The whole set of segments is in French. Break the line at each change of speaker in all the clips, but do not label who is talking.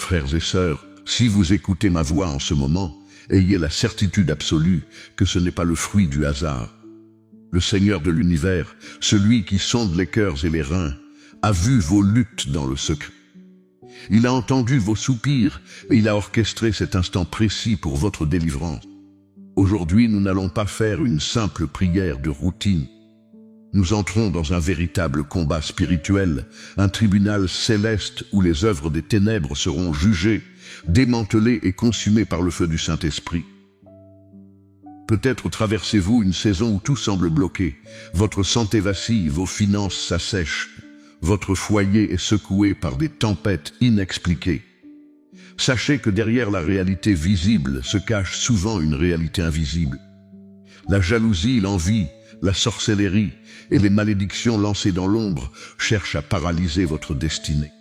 frères et sœurs, si vous écoutez ma voix en ce moment, ayez la certitude absolue que ce n'est pas le fruit du hasard. Le Seigneur de l'univers, celui qui sonde les cœurs et les reins, a vu vos luttes dans le secret. Il a entendu vos soupirs et il a orchestré cet instant précis pour votre délivrance. Aujourd'hui, nous n'allons pas faire une simple prière de routine. Nous entrons dans un véritable combat spirituel, un tribunal céleste où les œuvres des ténèbres seront jugées, démantelées et consumées par le feu du Saint-Esprit. Peut-être traversez-vous une saison où tout semble bloqué, votre santé vacille, vos finances s'assèchent, votre foyer est secoué par des tempêtes inexpliquées. Sachez que derrière la réalité visible se cache souvent une réalité invisible. La jalousie, l'envie, la sorcellerie et les malédictions lancées dans l'ombre cherchent à paralyser votre destinée.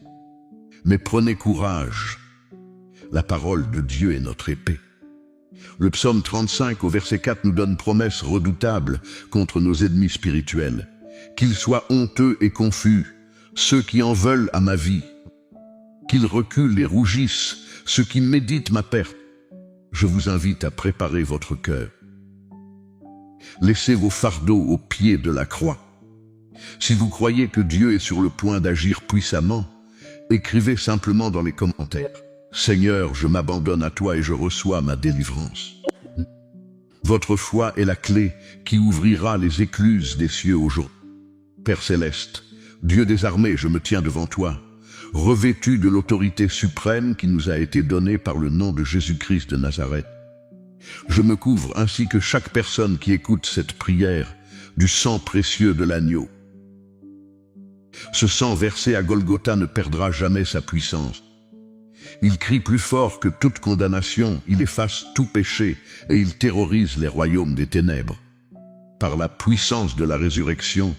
Mais prenez courage. La parole de Dieu est notre épée. Le psaume 35 au verset 4 nous donne promesse redoutable contre nos ennemis spirituels. Qu'ils soient honteux et confus, ceux qui en veulent à ma vie. Qu'ils reculent et rougissent, ceux qui méditent ma perte. Je vous invite à préparer votre cœur. Laissez vos fardeaux au pied de la croix. Si vous croyez que Dieu est sur le point d'agir puissamment, écrivez simplement dans les commentaires « Seigneur, je m'abandonne à toi et je reçois ma délivrance ». Votre foi est la clé qui ouvrira les écluses des cieux aujourd'hui. Père céleste, Dieu des armées, je me tiens devant toi, revêtu de l'autorité suprême qui nous a été donnée par le nom de Jésus-Christ de Nazareth. Je me couvre ainsi que chaque personne qui écoute cette prière du sang précieux de l'agneau. Ce sang versé à Golgotha ne perdra jamais sa puissance. Il crie plus fort que toute condamnation, il efface tout péché et il terrorise les royaumes des ténèbres. Par la puissance de la résurrection,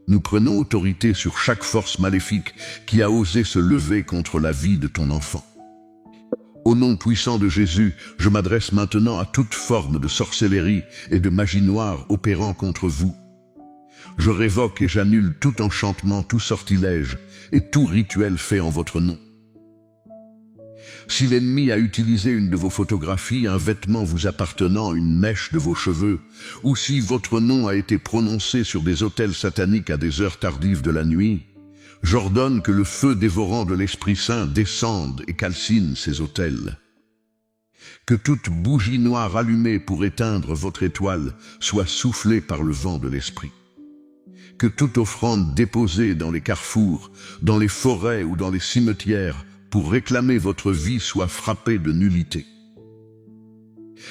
nous prenons autorité sur chaque force maléfique qui a osé se lever contre la vie de ton enfant. Au nom puissant de Jésus, je m'adresse maintenant à toute forme de sorcellerie et de magie noire opérant contre vous. Je révoque et j'annule tout enchantement, tout sortilège et tout rituel fait en votre nom. Si l'ennemi a utilisé une de vos photographies, un vêtement vous appartenant, une mèche de vos cheveux, ou si votre nom a été prononcé sur des autels sataniques à des heures tardives de la nuit, j'ordonne que le feu dévorant de l'Esprit Saint descende et calcine ces autels. Que toute bougie noire allumée pour éteindre votre étoile soit soufflée par le vent de l'Esprit. Que toute offrande déposée dans les carrefours, dans les forêts ou dans les cimetières pour réclamer votre vie soit frappée de nullité.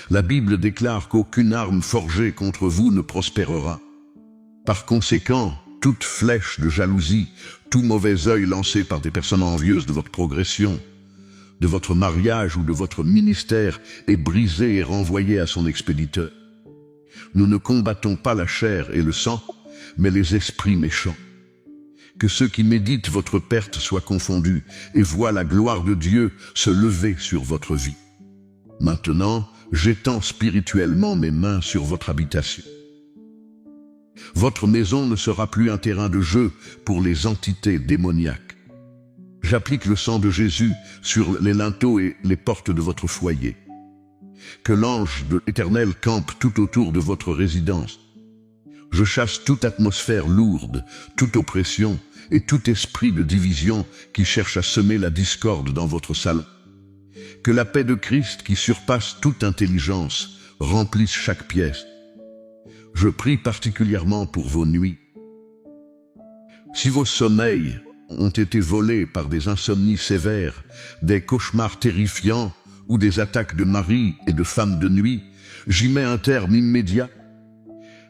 La Bible déclare qu'aucune arme forgée contre vous ne prospérera. Par conséquent, toute flèche de jalousie, tout mauvais œil lancé par des personnes envieuses de votre progression, de votre mariage ou de votre ministère est brisé et renvoyé à son expéditeur. Nous ne combattons pas la chair et le sang, mais les esprits méchants. Que ceux qui méditent votre perte soient confondus et voient la gloire de Dieu se lever sur votre vie. Maintenant, j'étends spirituellement mes mains sur votre habitation. Votre maison ne sera plus un terrain de jeu pour les entités démoniaques. J'applique le sang de Jésus sur les linteaux et les portes de votre foyer. Que l'ange de l'Éternel campe tout autour de votre résidence. Je chasse toute atmosphère lourde, toute oppression et tout esprit de division qui cherche à semer la discorde dans votre salon. Que la paix de Christ qui surpasse toute intelligence remplisse chaque pièce. Je prie particulièrement pour vos nuits. Si vos sommeils ont été volés par des insomnies sévères, des cauchemars terrifiants ou des attaques de maris et de femmes de nuit, j'y mets un terme immédiat.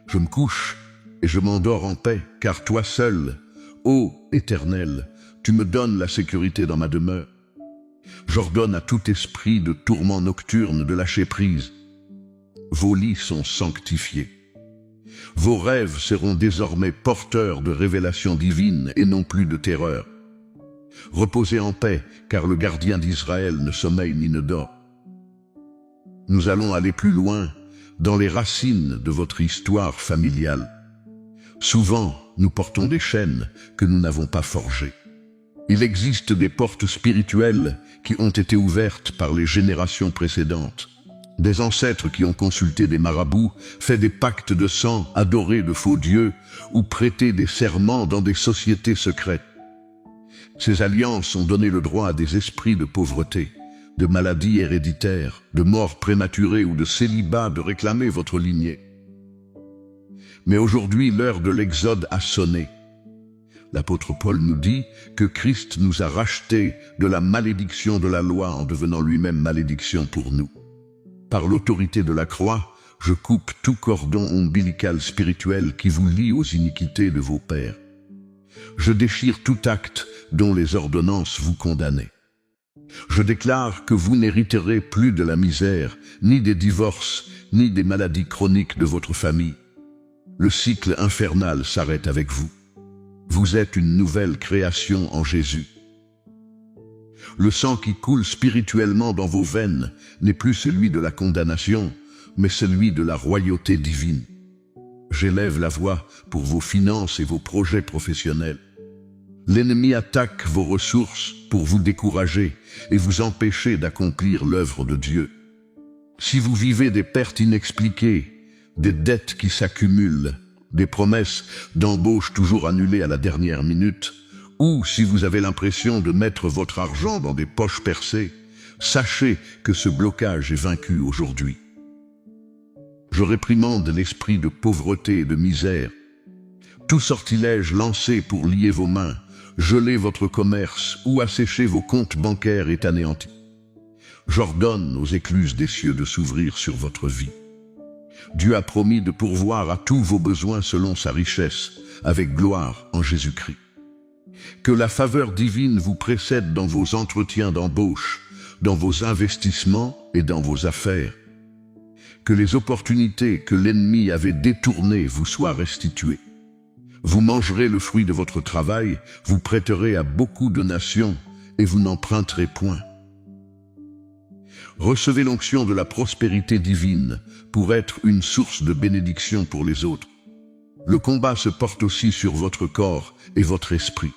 Je me couche et je m'endors en paix, car toi seul, ô Éternel, tu me donnes la sécurité dans ma demeure. J'ordonne à tout esprit de tourment nocturne de lâcher prise. Vos lits sont sanctifiés. Vos rêves seront désormais porteurs de révélations divines et non plus de terreur. Reposez en paix, car le gardien d'Israël ne sommeille ni ne dort. Nous allons aller plus loin dans les racines de votre histoire familiale. Souvent, nous portons des chaînes que nous n'avons pas forgées. Il existe des portes spirituelles qui ont été ouvertes par les générations précédentes. Des ancêtres qui ont consulté des marabouts, fait des pactes de sang, adoré de faux dieux ou prêté des serments dans des sociétés secrètes. Ces alliances ont donné le droit à des esprits de pauvreté, de maladies héréditaires, de morts prématurées ou de célibat de réclamer votre lignée. Mais aujourd'hui, l'heure de l'exode a sonné. L'apôtre Paul nous dit que Christ nous a rachetés de la malédiction de la loi en devenant lui-même malédiction pour nous. Par l'autorité de la croix, je coupe tout cordon ombilical spirituel qui vous lie aux iniquités de vos pères. Je déchire tout acte dont les ordonnances vous condamnaient. Je déclare que vous n'hériterez plus de la misère, ni des divorces, ni des maladies chroniques de votre famille. Le cycle infernal s'arrête avec vous. Vous êtes une nouvelle création en Jésus. Le sang qui coule spirituellement dans vos veines n'est plus celui de la condamnation, mais celui de la royauté divine. J'élève la voix pour vos finances et vos projets professionnels. L'ennemi attaque vos ressources pour vous décourager et vous empêcher d'accomplir l'œuvre de Dieu. Si vous vivez des pertes inexpliquées, des dettes qui s'accumulent, des promesses d'embauche toujours annulées à la dernière minute, ou si vous avez l'impression de mettre votre argent dans des poches percées, sachez que ce blocage est vaincu aujourd'hui. Je réprimande l'esprit de pauvreté et de misère. Tout sortilège lancé pour lier vos mains, geler votre commerce ou assécher vos comptes bancaires est anéanti. J'ordonne aux écluses des cieux de s'ouvrir sur votre vie. Dieu a promis de pourvoir à tous vos besoins selon sa richesse, avec gloire en Jésus-Christ. Que la faveur divine vous précède dans vos entretiens d'embauche, dans vos investissements et dans vos affaires. Que les opportunités que l'ennemi avait détournées vous soient restituées. Vous mangerez le fruit de votre travail, vous prêterez à beaucoup de nations et vous n'emprunterez point. Recevez l'onction de la prospérité divine pour être une source de bénédiction pour les autres. Le combat se porte aussi sur votre corps et votre esprit.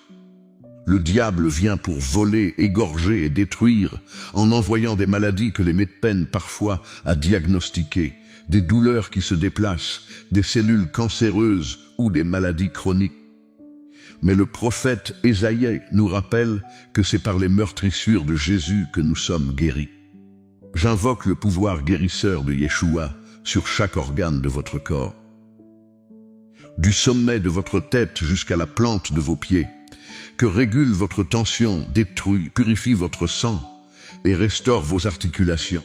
Le diable vient pour voler, égorger et détruire en envoyant des maladies que les médecins peinent parfois à diagnostiquer, des douleurs qui se déplacent, des cellules cancéreuses ou des maladies chroniques. Mais le prophète Ésaïe nous rappelle que c'est par les meurtrissures de Jésus que nous sommes guéris. J'invoque le pouvoir guérisseur de Yeshua sur chaque organe de votre corps. Du sommet de votre tête jusqu'à la plante de vos pieds, que régule votre tension, détruit, purifie votre sang et restaure vos articulations.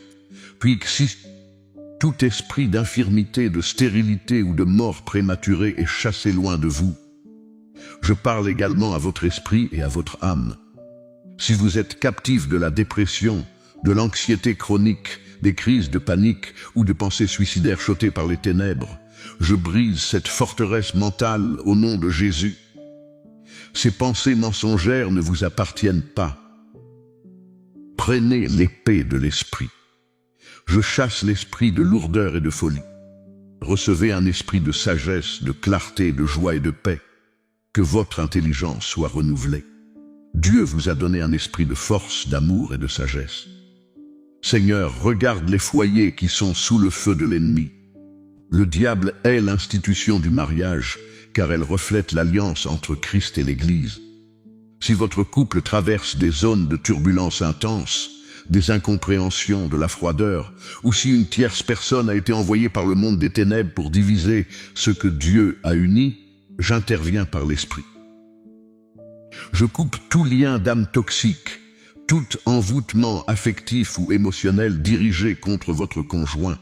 Puis que si tout esprit d'infirmité, de stérilité ou de mort prématurée est chassé loin de vous, je parle également à votre esprit et à votre âme. Si vous êtes captif de la dépression, de l'anxiété chronique, des crises de panique ou de pensées suicidaires chauffées par les ténèbres, je brise cette forteresse mentale au nom de Jésus. Ces pensées mensongères ne vous appartiennent pas. Prenez l'épée de l'esprit. Je chasse l'esprit de lourdeur et de folie. Recevez un esprit de sagesse, de clarté, de joie et de paix. Que votre intelligence soit renouvelée. Dieu vous a donné un esprit de force, d'amour et de sagesse. Seigneur, regarde les foyers qui sont sous le feu de l'ennemi. Le diable hait l'institution du mariage, car elle reflète l'alliance entre Christ et l'Église. Si votre couple traverse des zones de turbulence intense, des incompréhensions, de la froideur, ou si une tierce personne a été envoyée par le monde des ténèbres pour diviser ce que Dieu a uni, j'interviens par l'Esprit. Je coupe tout lien d'âme toxique, tout envoûtement affectif ou émotionnel dirigé contre votre conjoint.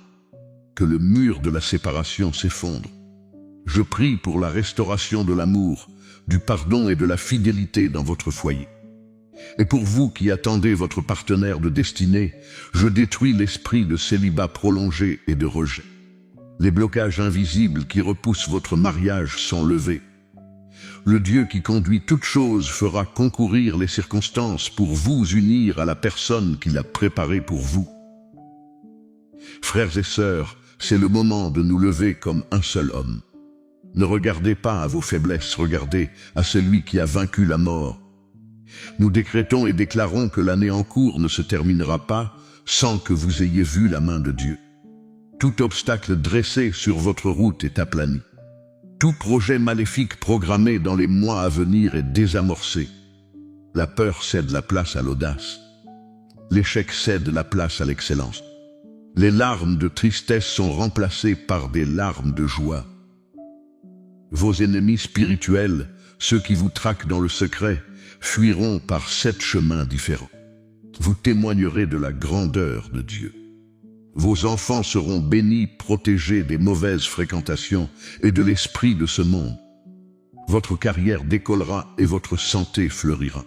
Que le mur de la séparation s'effondre. Je prie pour la restauration de l'amour, du pardon et de la fidélité dans votre foyer. Et pour vous qui attendez votre partenaire de destinée, je détruis l'esprit de célibat prolongé et de rejet. Les blocages invisibles qui repoussent votre mariage sont levés. Le Dieu qui conduit toutes choses fera concourir les circonstances pour vous unir à la personne qu'il a préparée pour vous. Frères et sœurs, c'est le moment de nous lever comme un seul homme. Ne regardez pas à vos faiblesses, regardez à celui qui a vaincu la mort. Nous décrétons et déclarons que l'année en cours ne se terminera pas sans que vous ayez vu la main de Dieu. Tout obstacle dressé sur votre route est aplani. Tout projet maléfique programmé dans les mois à venir est désamorcé. La peur cède la place à l'audace. L'échec cède la place à l'excellence. Les larmes de tristesse sont remplacées par des larmes de joie. Vos ennemis spirituels, ceux qui vous traquent dans le secret, fuiront par 7 chemins différents. Vous témoignerez de la grandeur de Dieu. Vos enfants seront bénis, protégés des mauvaises fréquentations et de l'esprit de ce monde. Votre carrière décollera et votre santé fleurira.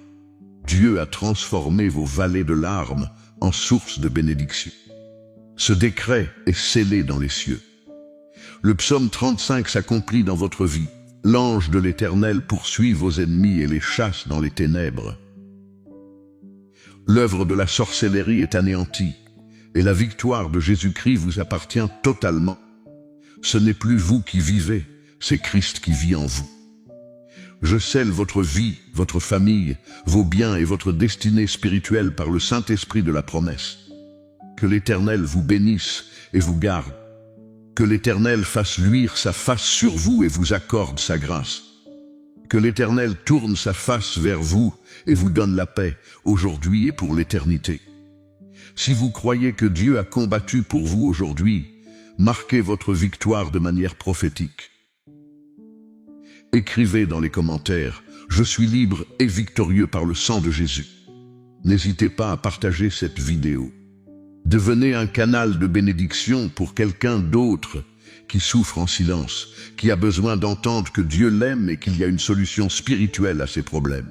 Dieu a transformé vos vallées de larmes en sources de bénédiction. Ce décret est scellé dans les cieux. Le psaume 35 s'accomplit dans votre vie. L'ange de l'Éternel poursuit vos ennemis et les chasse dans les ténèbres. L'œuvre de la sorcellerie est anéantie, et la victoire de Jésus-Christ vous appartient totalement. Ce n'est plus vous qui vivez, c'est Christ qui vit en vous. Je scelle votre vie, votre famille, vos biens et votre destinée spirituelle par le Saint-Esprit de la promesse. Que l'Éternel vous bénisse et vous garde. Que l'Éternel fasse luire sa face sur vous et vous accorde sa grâce. Que l'Éternel tourne sa face vers vous et vous donne la paix, aujourd'hui et pour l'éternité. Si vous croyez que Dieu a combattu pour vous aujourd'hui, marquez votre victoire de manière prophétique. Écrivez dans les commentaires « Je suis libre et victorieux par le sang de Jésus ». N'hésitez pas à partager cette vidéo. Devenez un canal de bénédiction pour quelqu'un d'autre qui souffre en silence, qui a besoin d'entendre que Dieu l'aime et qu'il y a une solution spirituelle à ses problèmes.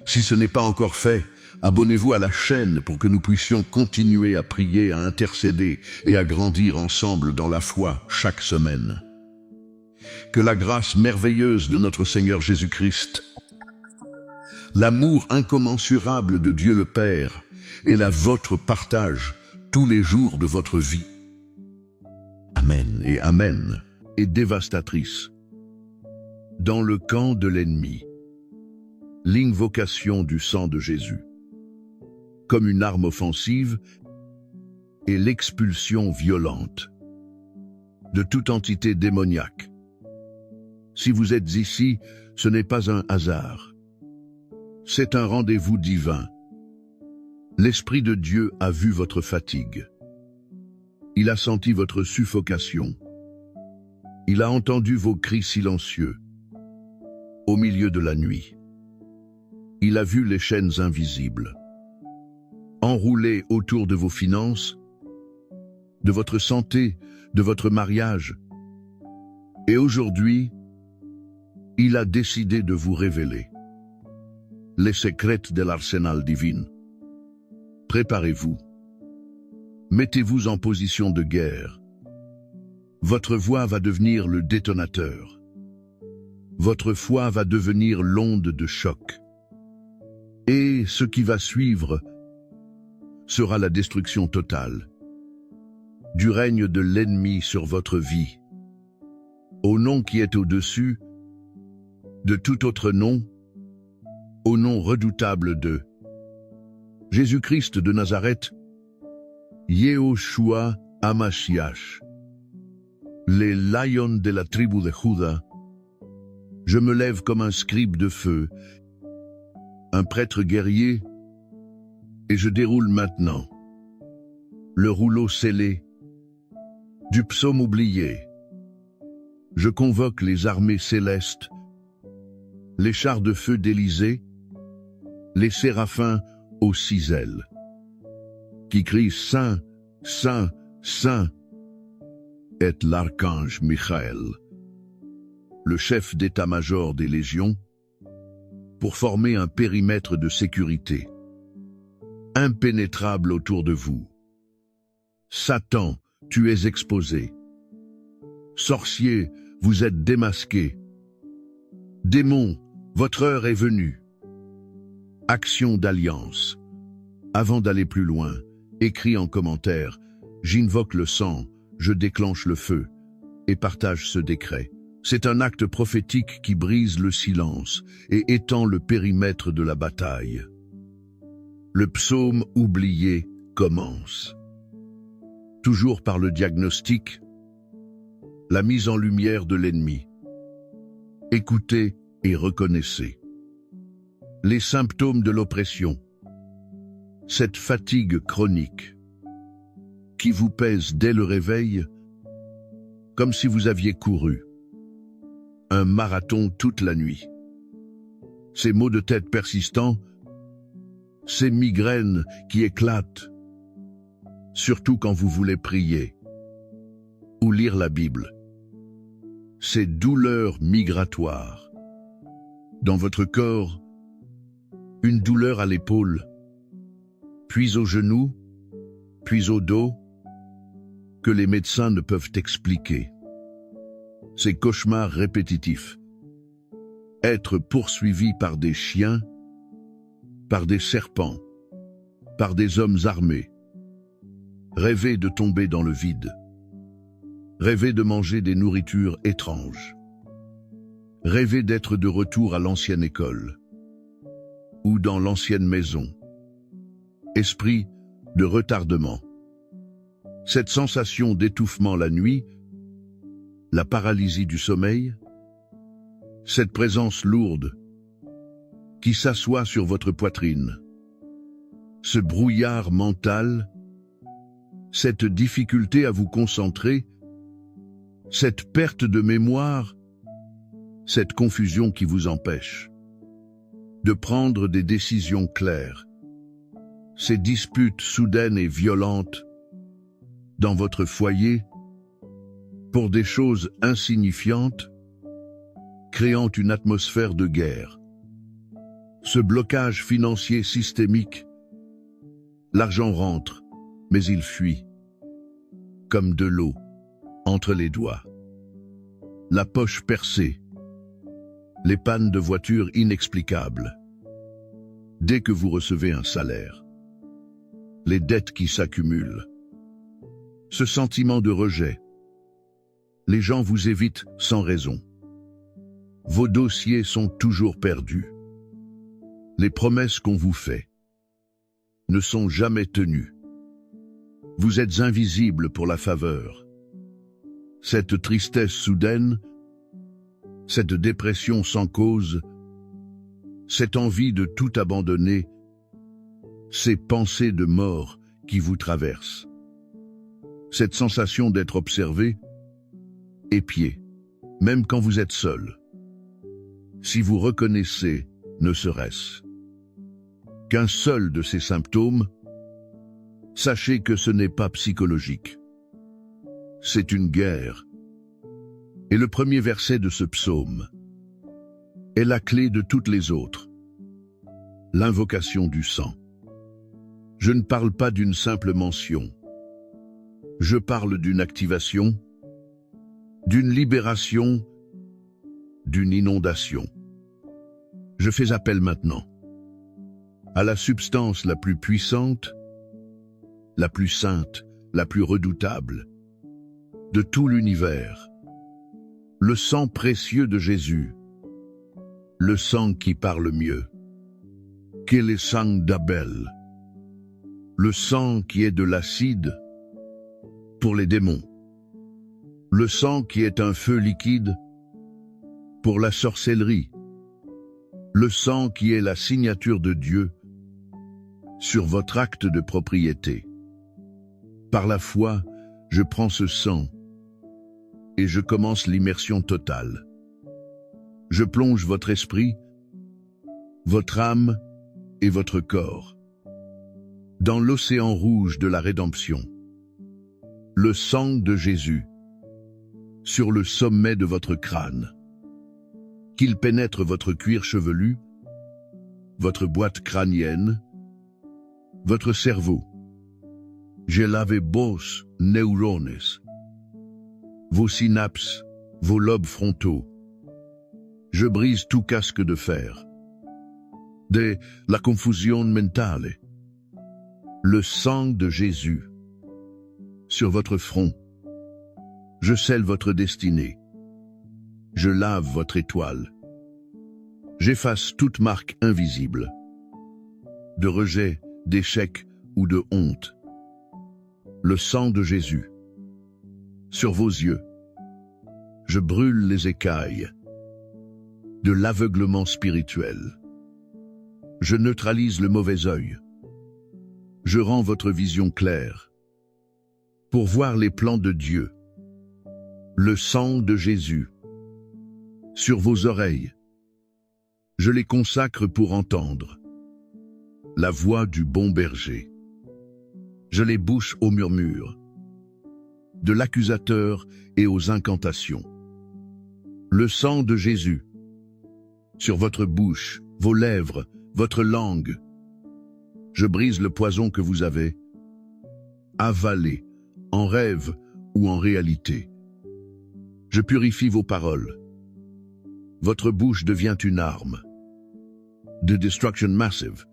Si ce n'est pas encore fait, abonnez-vous à la chaîne pour que nous puissions continuer à prier, à intercéder et à grandir ensemble dans la foi chaque semaine. Que la grâce merveilleuse de notre Seigneur Jésus-Christ, l'amour incommensurable de Dieu le Père et la vôtre partage tous les jours de votre vie. Amen et Amen. Et dévastatrice. Dans le camp de l'ennemi. L'invocation du sang de Jésus. Comme une arme offensive et l'expulsion violente de toute entité démoniaque. Si vous êtes ici, ce n'est pas un hasard. C'est un rendez-vous divin. L'Esprit de Dieu a vu votre fatigue. Il a senti votre suffocation. Il a entendu vos cris silencieux au milieu de la nuit. Il a vu les chaînes invisibles enroulées autour de vos finances, de votre santé, de votre mariage. Et aujourd'hui, il a décidé de vous révéler les secrets de l'arsenal divin. Préparez-vous. Mettez-vous en position de guerre. Votre voix va devenir le détonateur. Votre foi va devenir l'onde de choc. Et ce qui va suivre sera la destruction totale du règne de l'ennemi sur votre vie. Au nom qui est au-dessus de tout autre nom, au nom redoutable de Jésus-Christ de Nazareth, Yehoshua Hamashiach, les lions de la tribu de Juda, je me lève comme un scribe de feu, un prêtre guerrier, et je déroule maintenant le rouleau scellé du psaume oublié. Je convoque les armées célestes, les chars de feu d'Élysée, les séraphins aux 6 ailes, qui crient Saint, Saint, Saint, et l'archange Michael, le chef d'état-major des légions, pour former un périmètre de sécurité impénétrable autour de vous. Satan, tu es exposé. Sorcier, vous êtes démasqué. Démon, votre heure est venue. Action d'alliance. Avant d'aller plus loin, écris en commentaire, j'invoque le sang, je déclenche le feu, et partage ce décret. C'est un acte prophétique qui brise le silence et étend le périmètre de la bataille. Le psaume oublié commence. Toujours par le diagnostic, la mise en lumière de l'ennemi. Écoutez et reconnaissez. Les symptômes de l'oppression. Cette fatigue chronique qui vous pèse dès le réveil, comme si vous aviez couru un marathon toute la nuit. Ces maux de tête persistants, ces migraines qui éclatent, surtout quand vous voulez prier ou lire la Bible. Ces douleurs migratoires. Dans votre corps, une douleur à l'épaule, puis au genou, puis au dos, que les médecins ne peuvent expliquer. Ces cauchemars répétitifs. Être poursuivi par des chiens, par des serpents, par des hommes armés. Rêver de tomber dans le vide. Rêver de manger des nourritures étranges. Rêver d'être de retour à l'ancienne école ou dans l'ancienne maison. Esprit de retardement. Cette sensation d'étouffement la nuit, la paralysie du sommeil, cette présence lourde qui s'assoit sur votre poitrine, ce brouillard mental, cette difficulté à vous concentrer, cette perte de mémoire, cette confusion qui vous empêche de prendre des décisions claires, ces disputes soudaines et violentes dans votre foyer pour des choses insignifiantes, créant une atmosphère de guerre. Ce blocage financier systémique, l'argent rentre, mais il fuit, comme de l'eau, entre les doigts. La poche percée, les pannes de voiture inexplicables. Dès que vous recevez un salaire, les dettes qui s'accumulent, ce sentiment de rejet. Les gens vous évitent sans raison. Vos dossiers sont toujours perdus. Les promesses qu'on vous fait ne sont jamais tenues. Vous êtes invisible pour la faveur. Cette tristesse soudaine, cette dépression sans cause, cette envie de tout abandonner, ces pensées de mort qui vous traversent, cette sensation d'être observé, épié, même quand vous êtes seul. Si vous reconnaissez, ne serait-ce qu'un seul de ces symptômes, sachez que ce n'est pas psychologique. C'est une guerre. Et le premier verset de ce psaume est la clé de toutes les autres. L'invocation du sang. Je ne parle pas d'une simple mention. Je parle d'une activation, d'une libération, d'une inondation. Je fais appel maintenant à la substance la plus puissante, la plus sainte, la plus redoutable de tout l'univers. Le sang précieux de Jésus, le sang qui parle mieux que le sang d'Abel, le sang qui est de l'acide pour les démons, le sang qui est un feu liquide pour la sorcellerie, le sang qui est la signature de Dieu sur votre acte de propriété. Par la foi, je prends ce sang et je commence l'immersion totale. Je plonge votre esprit, votre âme et votre corps dans l'océan rouge de la rédemption. Le sang de Jésus sur le sommet de votre crâne. Qu'il pénètre votre cuir chevelu, votre boîte crânienne, votre cerveau. Je lave vos neurones, vos synapses, vos lobes frontaux. Je brise tout casque de fer. De la confusion mentale. Le sang de Jésus sur votre front. Je scelle votre destinée. je lave votre étoile. J'efface toute marque invisible, de rejet, d'échec ou de honte. Le sang de Jésus, sur vos yeux. Je brûle les écailles de l'aveuglement spirituel. Je neutralise le mauvais œil. Je rends votre vision claire pour voir les plans de Dieu. Le sang de Jésus sur vos oreilles. Je les consacre pour entendre la voix du bon berger. Je les bouche aux murmures de l'accusateur et aux incantations. Le sang de Jésus sur votre bouche, vos lèvres, votre langue. Je brise le poison que vous avez avalé, en rêve ou en réalité. Je purifie vos paroles. Votre bouche devient une arme de destruction massive.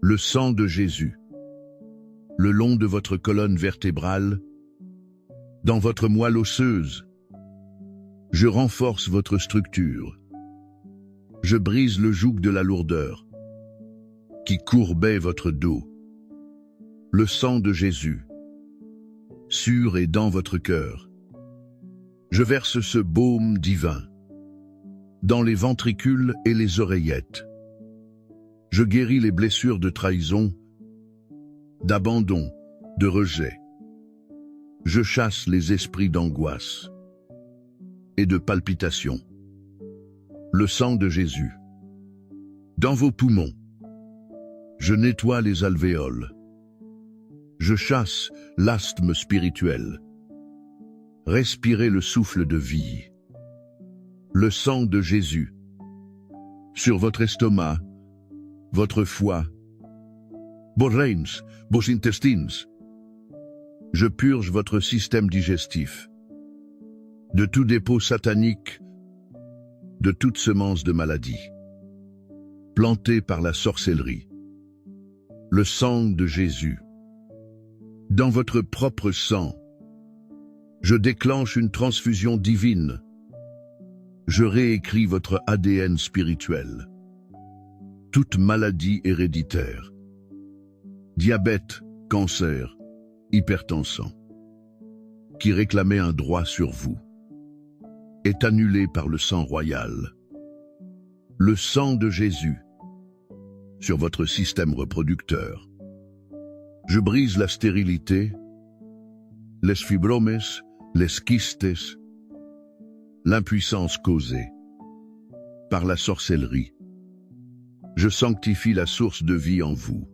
Le sang de Jésus, le long de votre colonne vertébrale, dans votre moelle osseuse. Je renforce votre structure. Je brise le joug de la lourdeur qui courbait votre dos. Le sang de Jésus, sur et dans votre cœur. Je verse ce baume divin dans les ventricules et les oreillettes. Je guéris les blessures de trahison, d'abandon, de rejet. Je chasse les esprits d'angoisse et de palpitation. Le sang de Jésus, dans vos poumons. Je nettoie les alvéoles. Je chasse l'asthme spirituel. Respirez le souffle de vie. Le sang de Jésus, sur votre estomac, votre foie, vos reins, vos intestines. Je purge votre système digestif de tout dépôt satanique, de toute semence de maladie, plantée par la sorcellerie. Le sang de Jésus, dans votre propre sang. Je déclenche une transfusion divine. Je réécris votre ADN spirituel. Toute maladie héréditaire, diabète, cancer, hypertension, qui réclamait un droit sur vous, est annulé par le sang royal. Le sang de Jésus sur votre système reproducteur. Je brise la stérilité, les fibromes, les kystes, l'impuissance causée par la sorcellerie. Je sanctifie la source de vie en vous.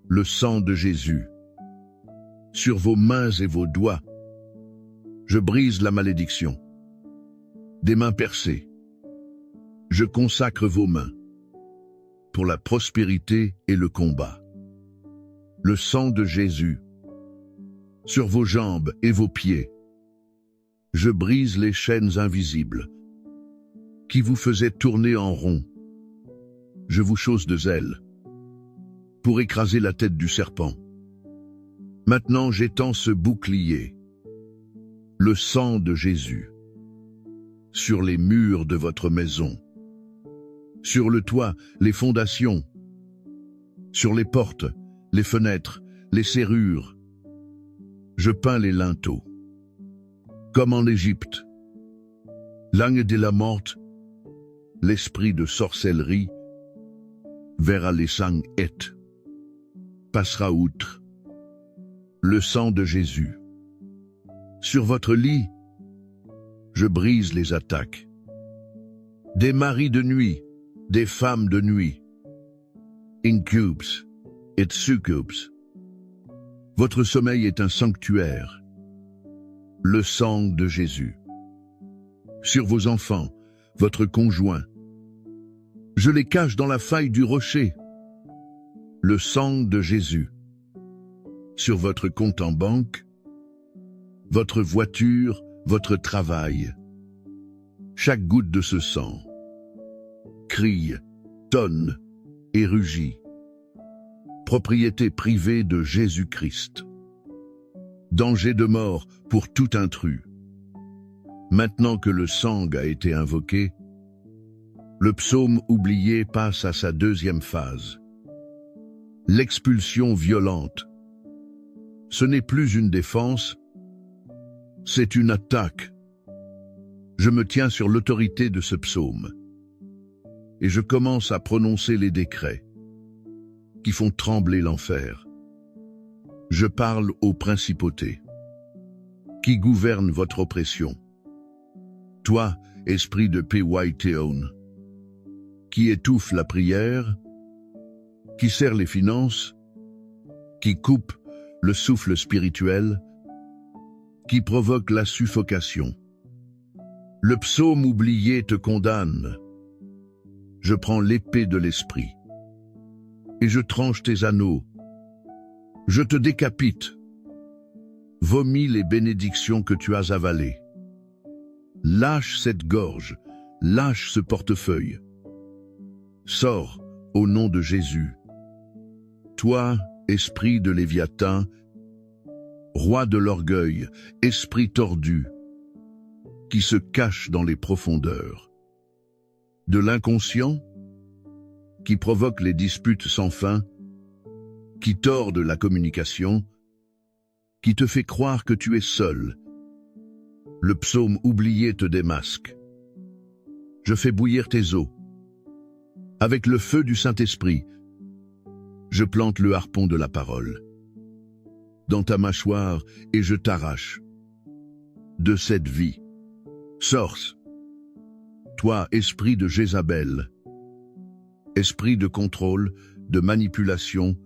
Le sang de Jésus sur vos mains et vos doigts. Je brise la malédiction des mains percées. Je consacre vos mains pour la prospérité et le combat. Le sang de Jésus sur vos jambes et vos pieds. Je brise les chaînes invisibles qui vous faisaient tourner en rond. Je vous chausse de zèle pour écraser la tête du serpent. Maintenant j'étends ce bouclier, le sang de Jésus, sur les murs de votre maison, sur le toit, les fondations, sur les portes, les fenêtres, les serrures. Je peins les linteaux, comme en Égypte. L'ange de la mort, l'esprit de sorcellerie, verra les sangs et passera outre. Le sang de Jésus. Sur votre lit, je brise les attaques des maris de nuit, des femmes de nuit, incubes et succubes. Votre sommeil est un sanctuaire. Le sang de Jésus. Sur vos enfants, votre conjoint. Je les cache dans la faille du rocher. Le sang de Jésus. Sur votre compte en banque, votre voiture, votre travail. Chaque goutte de ce sang crie, tonne et rugit. Propriété privée de Jésus-Christ. Danger de mort pour tout intrus. Maintenant que le sang a été invoqué, le psaume oublié passe à sa deuxième phase. L'expulsion violente. Ce n'est plus une défense, c'est une attaque. Je me tiens sur l'autorité de ce psaume et je commence à prononcer les décrets qui font trembler l'enfer. Je parle aux principautés qui gouvernent votre oppression. Toi, esprit de Python, qui étouffe la prière, qui serre les finances, qui coupe le souffle spirituel, qui provoque la suffocation. Le psaume oublié te condamne. Je prends l'épée de l'esprit et je tranche tes anneaux. Je te décapite. Vomis les bénédictions que tu as avalées. Lâche cette gorge, lâche ce portefeuille. Sors au nom de Jésus. Toi, esprit de Léviathan, roi de l'orgueil, esprit tordu, qui se cache dans les profondeurs. De l'inconscient, qui provoque les disputes sans fin, qui tord de la communication, qui te fait croire que tu es seul. Le psaume oublié te démasque. Je fais bouillir tes eaux. Avec le feu du Saint-Esprit, je plante le harpon de la parole dans ta mâchoire et je t'arrache de cette vie. Sorce, toi, esprit de Jézabel, esprit de contrôle, de manipulation,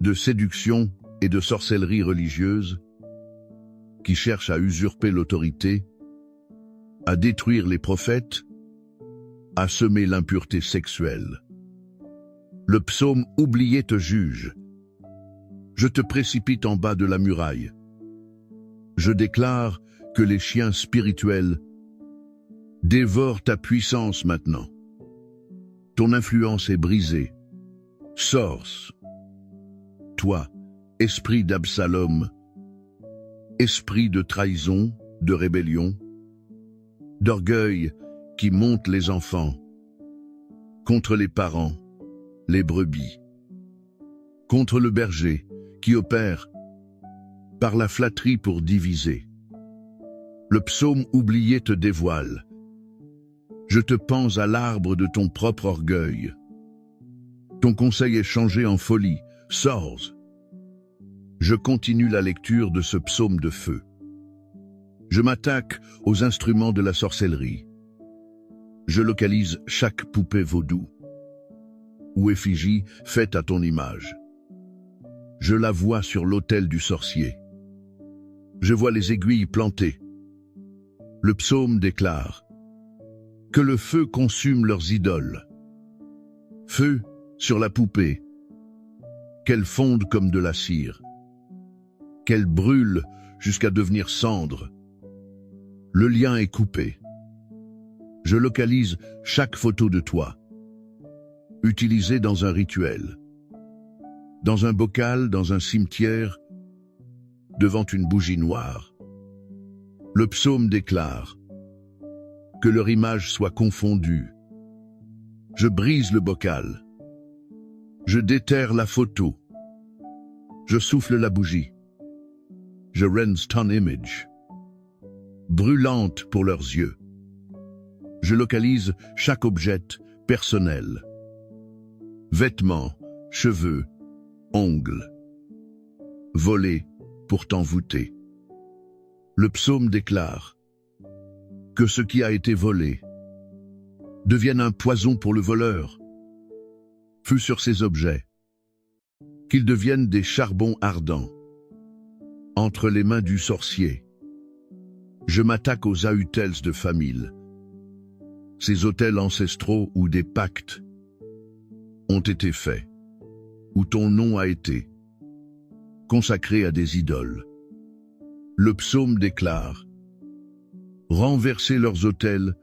de séduction et de sorcellerie religieuse, qui cherche à usurper l'autorité, à détruire les prophètes, à semer l'impureté sexuelle. Le psaume oublié te juge. Je te précipite en bas de la muraille. Je déclare que les chiens spirituels dévorent ta puissance maintenant. Ton influence est brisée. Sors. Toi, esprit d'Absalom, esprit de trahison, de rébellion, d'orgueil qui monte les enfants, contre les parents, les brebis, contre le berger qui opère par la flatterie pour diviser. Le psaume oublié te dévoile. Je te pends à l'arbre de ton propre orgueil. Ton conseil est changé en folie. Sors. Je continue la lecture de ce psaume de feu. Je m'attaque aux instruments de la sorcellerie. Je localise chaque poupée vaudou ou effigie faite à ton image. Je la vois sur l'autel du sorcier. Je vois les aiguilles plantées. Le psaume déclare que le feu consume leurs idoles. Feu sur la poupée, qu'elle fonde comme de la cire, qu'elle brûle jusqu'à devenir cendre. Le lien est coupé. Je localise chaque photo de toi, utilisée dans un rituel, dans un bocal, dans un cimetière, devant une bougie noire. Le psaume déclare que leur image soit confondue. Je brise le bocal. Je déterre la photo. Je souffle la bougie. Je rince ton image. Brûlante pour leurs yeux. Je localise chaque objet personnel. Vêtements, cheveux, ongles. Volés pour t'envoûter. Le psaume déclare que ce qui a été volé devienne un poison pour le voleur. Fût sur ces objets, qu'ils deviennent des charbons ardents entre les mains du sorcier. Je m'attaque aux autels de famille. Ces autels ancestraux où des pactes ont été faits, où ton nom a été consacré à des idoles. Le psaume déclare renverser leurs autels,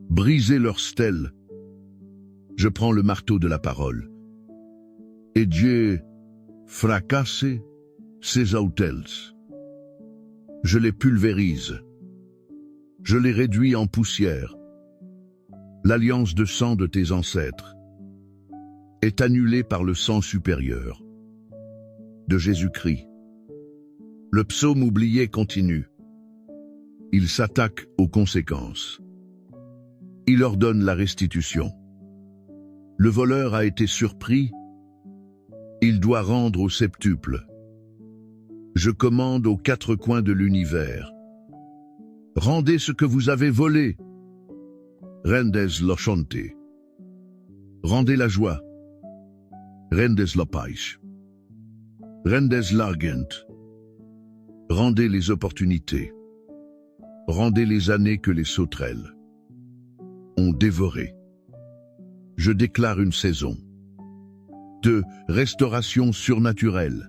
briser leurs stèles. Je prends le marteau de la parole. Et Dieu fracasse ces autels. Je les pulvérise. Je les réduis en poussière. L'alliance de sang de tes ancêtres est annulée par le sang supérieur de Jésus-Christ. Le psaume oublié continue. Il s'attaque aux conséquences. Il ordonne la restitution. Le voleur a été surpris. Il doit rendre au septuple. Je commande aux quatre coins de l'univers. Rendez ce que vous avez volé. Rendez lo chante. Rendez la joie. Rendez la pêche. Rendez l'argent. Rendez les opportunités. Rendez les années que les sauterelles ont dévorées. Je déclare une saison de restauration surnaturelle.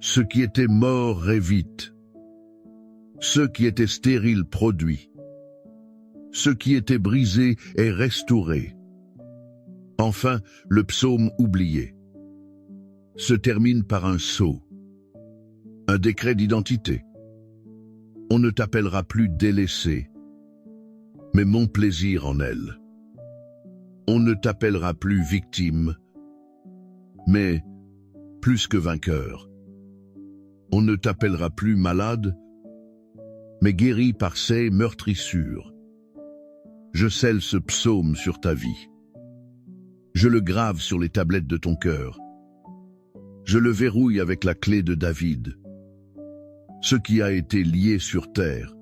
Ce qui était mort révite. Ce qui était stérile produit. Ce qui était brisé est restauré. Enfin, le psaume oublié se termine par un sceau, un décret d'identité. On ne t'appellera plus délaissé, mais mon plaisir en elle. On ne t'appellera plus victime, mais plus que vainqueur. On ne t'appellera plus malade, mais guéri par ses meurtrissures. Je scelle ce psaume sur ta vie. Je le grave sur les tablettes de ton cœur. Je le verrouille avec la clé de David. Ce qui a été lié sur terre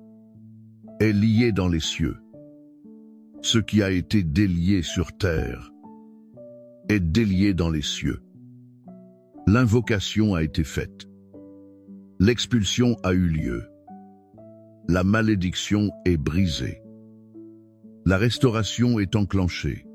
est lié dans les cieux. Ce qui a été délié sur terre est délié dans les cieux. L'invocation a été faite. L'expulsion a eu lieu. La malédiction est brisée. La restauration est enclenchée.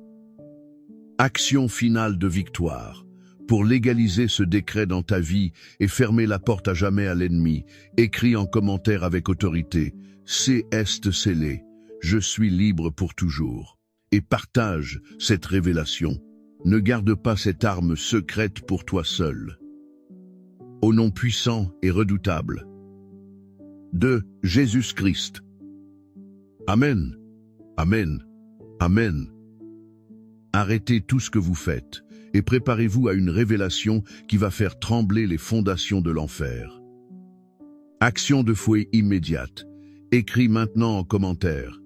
Action finale de victoire. Pour légaliser ce décret dans ta vie et fermer la porte à jamais à l'ennemi, écris en commentaire avec autorité, c'est est scellé, je suis libre pour toujours. Et partage cette révélation. Ne garde pas cette arme secrète pour toi seul. Au nom puissant et redoutable de Jésus-Christ. Amen. Amen. Amen. Arrêtez tout ce que vous faites et préparez-vous à une révélation qui va faire trembler les fondations de l'enfer. Action de fouet immédiate. Écris maintenant en commentaire.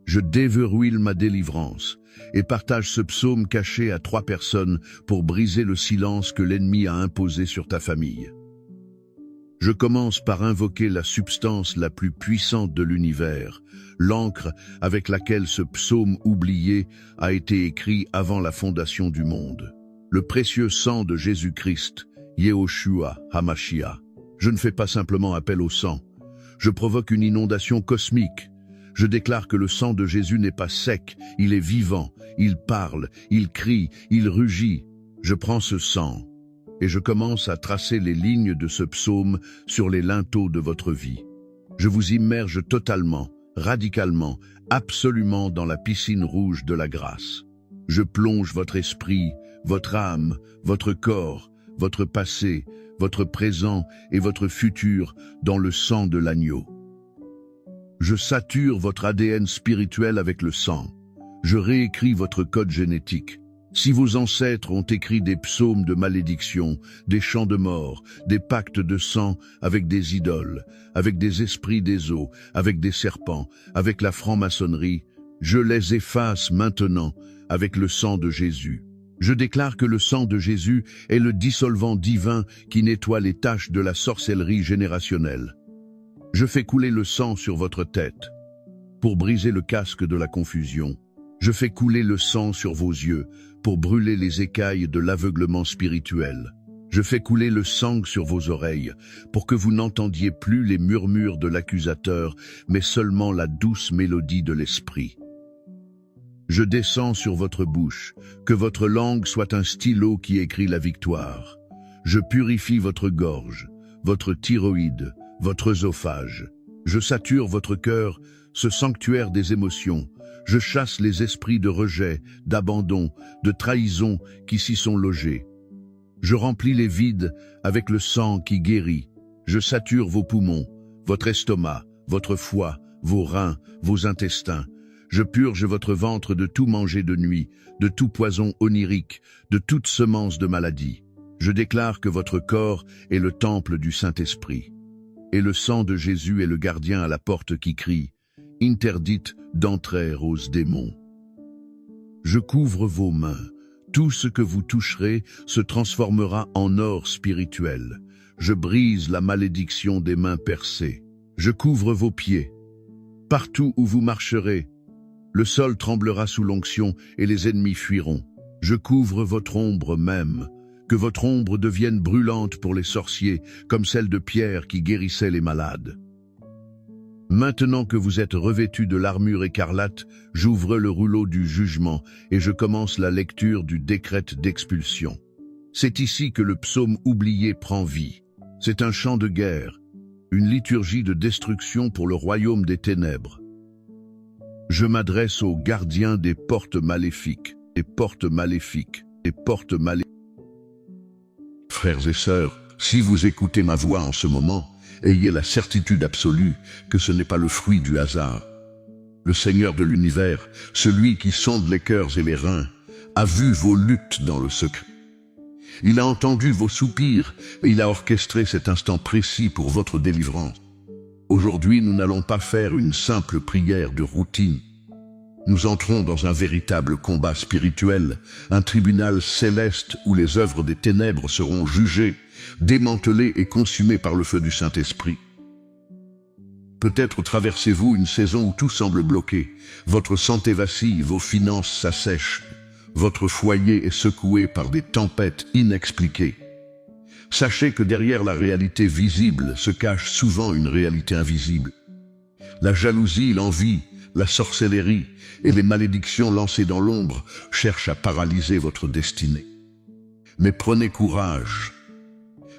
Je déverrouille ma délivrance et partage ce psaume caché à 3 personnes pour briser le silence que l'ennemi a imposé sur ta famille. Je commence par invoquer la substance la plus puissante de l'univers, l'encre avec laquelle ce psaume oublié a été écrit avant la fondation du monde. Le précieux sang de Jésus-Christ, Yehoshua HaMashiach. Je ne fais pas simplement appel au sang. Je provoque une inondation cosmique. Je déclare que le sang de Jésus n'est pas sec, il est vivant, il parle, il crie, il rugit. Je prends ce sang et je commence à tracer les lignes de ce psaume sur les linteaux de votre vie. Je vous immerge totalement, radicalement, absolument dans la piscine rouge de la grâce. Je plonge votre esprit, votre âme, votre corps, votre passé, votre présent et votre futur dans le sang de l'agneau. Je sature votre ADN spirituel avec le sang. Je réécris votre code génétique. Si vos ancêtres ont écrit des psaumes de malédiction, des chants de mort, des pactes de sang avec des idoles, avec des esprits des eaux, avec des serpents, avec la franc-maçonnerie, je les efface maintenant avec le sang de Jésus. Je déclare que le sang de Jésus est le dissolvant divin qui nettoie les taches de la sorcellerie générationnelle. Je fais couler le sang sur votre tête pour briser le casque de la confusion. Je fais couler le sang sur vos yeux pour brûler les écailles de l'aveuglement spirituel. Je fais couler le sang sur vos oreilles pour que vous n'entendiez plus les murmures de l'accusateur, mais seulement la douce mélodie de l'esprit. Je descends sur votre bouche, que votre langue soit un stylo qui écrit la victoire. Je purifie votre gorge, votre thyroïde, votre œsophage. Je sature votre cœur, ce sanctuaire des émotions. Je chasse les esprits de rejet, d'abandon, de trahison qui s'y sont logés. Je remplis les vides avec le sang qui guérit. Je sature vos poumons, votre estomac, votre foie, vos reins, vos intestins. Je purge votre ventre de tout manger de nuit, de tout poison onirique, de toute semence de maladie. Je déclare que votre corps est le temple du Saint-Esprit. Et le sang de Jésus est le gardien à la porte qui crie « Interdite d'entrer aux démons ». Je couvre vos mains. Tout ce que vous toucherez se transformera en or spirituel. Je brise la malédiction des mains percées. Je couvre vos pieds. Partout où vous marcherez, le sol tremblera sous l'onction et les ennemis fuiront. Je couvre votre ombre même. Que votre ombre devienne brûlante pour les sorciers, comme celle de Pierre qui guérissait les malades. Maintenant que vous êtes revêtus de l'armure écarlate, j'ouvre le rouleau du jugement et je commence la lecture du décret d'expulsion. C'est ici que le psaume oublié prend vie. C'est un chant de guerre, une liturgie de destruction pour le royaume des ténèbres. Je m'adresse aux gardiens des portes maléfiques, des portes maléfiques, des portes maléfiques. Frères et sœurs, si vous écoutez ma voix en ce moment, ayez la certitude absolue que ce n'est pas le fruit du hasard. Le Seigneur de l'univers, celui qui sonde les cœurs et les reins, a vu vos luttes dans le secret. Il a entendu vos soupirs et il a orchestré cet instant précis pour votre délivrance. Aujourd'hui, nous n'allons pas faire une simple prière de routine. Nous entrons dans un véritable combat spirituel, un tribunal céleste où les œuvres des ténèbres seront jugées, démantelées et consumées par le feu du Saint-Esprit. Peut-être traversez-vous une saison où tout semble bloqué, votre santé vacille, vos finances s'assèchent, votre foyer est secoué par des tempêtes inexpliquées. Sachez que derrière la réalité visible se cache souvent une réalité invisible. La jalousie, l'envie, la sorcellerie et les malédictions lancées dans l'ombre cherchent à paralyser votre destinée. Mais prenez courage.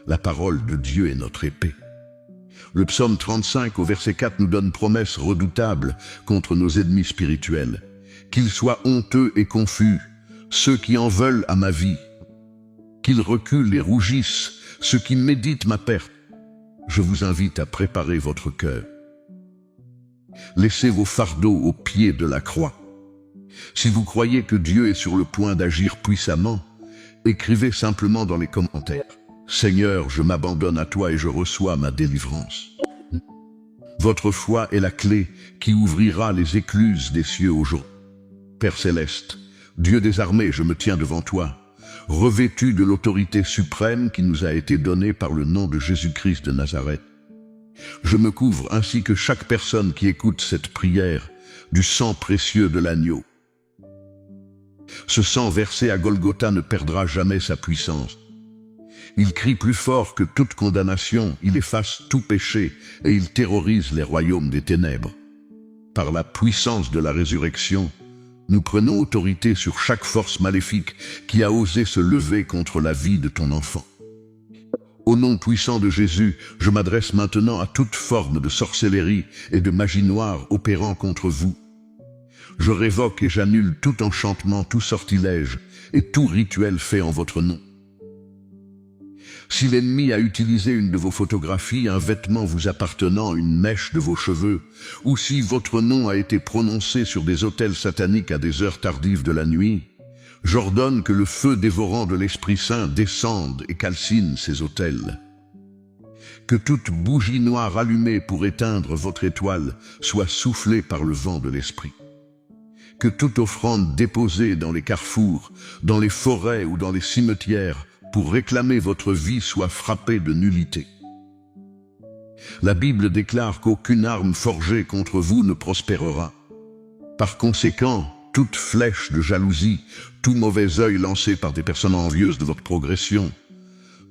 La parole de Dieu est notre épée. Le psaume 35 au verset 4 nous donne promesse redoutable contre nos ennemis spirituels. Qu'ils soient honteux et confus, ceux qui en veulent à ma vie. Qu'ils reculent et rougissent, ceux qui méditent ma perte. Je vous invite à préparer votre cœur. Laissez vos fardeaux au pied de la croix. Si vous croyez que Dieu est sur le point d'agir puissamment, écrivez simplement dans les commentaires « Seigneur, je m'abandonne à toi et je reçois ma délivrance ». Votre foi est la clé qui ouvrira les écluses des cieux aujourd'hui. Père céleste, Dieu des armées, je me tiens devant toi, revêtu de l'autorité suprême qui nous a été donnée par le nom de Jésus-Christ de Nazareth. Je me couvre ainsi que chaque personne qui écoute cette prière du sang précieux de l'agneau. Ce sang versé à Golgotha ne perdra jamais sa puissance. Il crie plus fort que toute condamnation, il efface tout péché et il terrorise les royaumes des ténèbres. Par la puissance de la résurrection, nous prenons autorité sur chaque force maléfique qui a osé se lever contre la vie de ton enfant. Au nom puissant de Jésus, je m'adresse maintenant à toute forme de sorcellerie et de magie noire opérant contre vous. Je révoque et j'annule tout enchantement, tout sortilège et tout rituel fait en votre nom. Si l'ennemi a utilisé une de vos photographies, un vêtement vous appartenant, une mèche de vos cheveux, ou si votre nom a été prononcé sur des autels sataniques à des heures tardives de la nuit, j'ordonne que le feu dévorant de l'Esprit Saint descende et calcine ces autels. Que toute bougie noire allumée pour éteindre votre étoile soit soufflée par le vent de l'Esprit. Que toute offrande déposée dans les carrefours, dans les forêts ou dans les cimetières pour réclamer votre vie soit frappée de nullité. La Bible déclare qu'aucune arme forgée contre vous ne prospérera. Par conséquent, toute flèche de jalousie, tout mauvais œil lancé par des personnes envieuses de votre progression,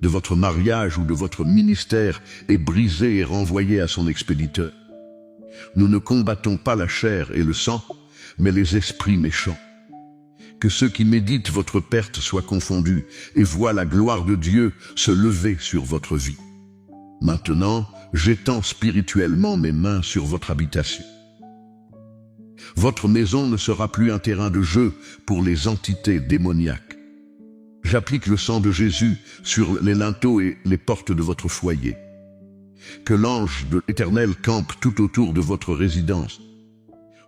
de votre mariage ou de votre ministère est brisé et renvoyé à son expéditeur. Nous ne combattons pas la chair et le sang, mais les esprits méchants. Que ceux qui méditent votre perte soient confondus et voient la gloire de Dieu se lever sur votre vie. Maintenant, j'étends spirituellement mes mains sur votre habitation. Votre maison ne sera plus un terrain de jeu pour les entités démoniaques. J'applique le sang de Jésus sur les linteaux et les portes de votre foyer. Que l'ange de l'Éternel campe tout autour de votre résidence.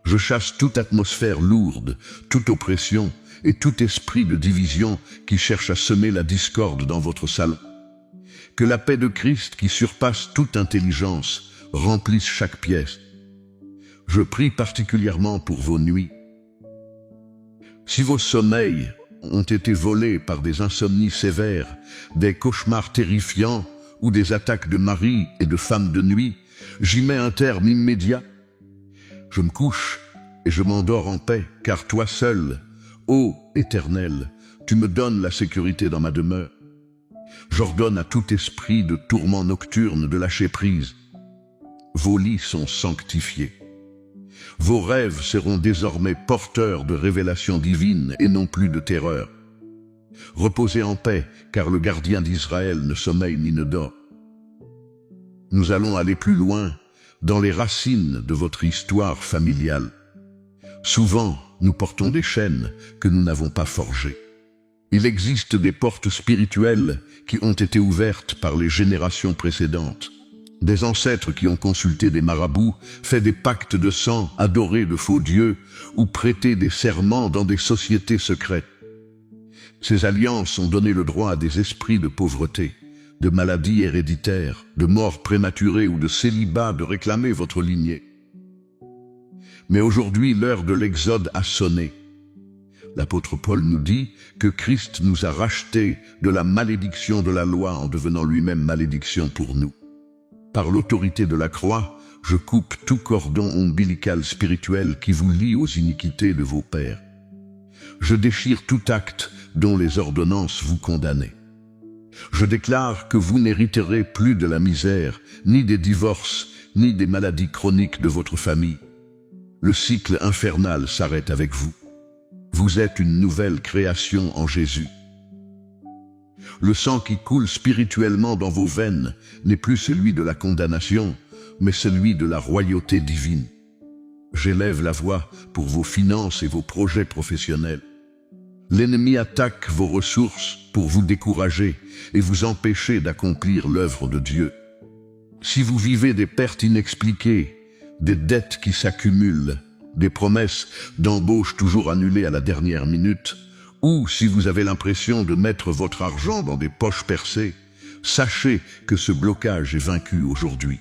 Je chasse toute atmosphère lourde, toute oppression et tout esprit de division qui cherche à semer la discorde dans votre salon. Que la paix de Christ qui surpasse toute intelligence remplisse chaque pièce. Je prie particulièrement pour vos nuits. Si vos sommeils ont été volés par des insomnies sévères, des cauchemars terrifiants ou des attaques de maris et de femmes de nuit, j'y mets un terme immédiat. Je me couche et je m'endors en paix, car toi seul, ô Éternel, tu me donnes la sécurité dans ma demeure. J'ordonne à tout esprit de tourment nocturne de lâcher prise. Vos lits sont sanctifiés. Vos rêves seront désormais porteurs de révélations divines et non plus de terreur. Reposez en paix, car le gardien d'Israël ne sommeille ni ne dort. Nous allons aller plus loin dans les racines de votre histoire familiale. Souvent, nous portons des chaînes que nous n'avons pas forgées. Il existe des portes spirituelles qui ont été ouvertes par les générations précédentes. Des ancêtres qui ont consulté des marabouts, fait des pactes de sang, adoré de faux dieux ou prêté des serments dans des sociétés secrètes. Ces alliances ont donné le droit à des esprits de pauvreté, de maladies héréditaires, de morts prématurées ou de célibat de réclamer votre lignée. Mais aujourd'hui, l'heure de l'exode a sonné. L'apôtre Paul nous dit que Christ nous a rachetés de la malédiction de la loi en devenant lui-même malédiction pour nous. Par l'autorité de la croix, je coupe tout cordon ombilical spirituel qui vous lie aux iniquités de vos pères. Je déchire tout acte dont les ordonnances vous condamnaient. Je déclare que vous n'hériterez plus de la misère, ni des divorces, ni des maladies chroniques de votre famille. Le cycle infernal s'arrête avec vous. Vous êtes une nouvelle création en Jésus. Le sang qui coule spirituellement dans vos veines n'est plus celui de la condamnation, mais celui de la royauté divine. J'élève la voix pour vos finances et vos projets professionnels. L'ennemi attaque vos ressources pour vous décourager et vous empêcher d'accomplir l'œuvre de Dieu. Si vous vivez des pertes inexpliquées, des dettes qui s'accumulent, des promesses d'embauche toujours annulées à la dernière minute, ou si vous avez l'impression de mettre votre argent dans des poches percées, sachez que ce blocage est vaincu aujourd'hui.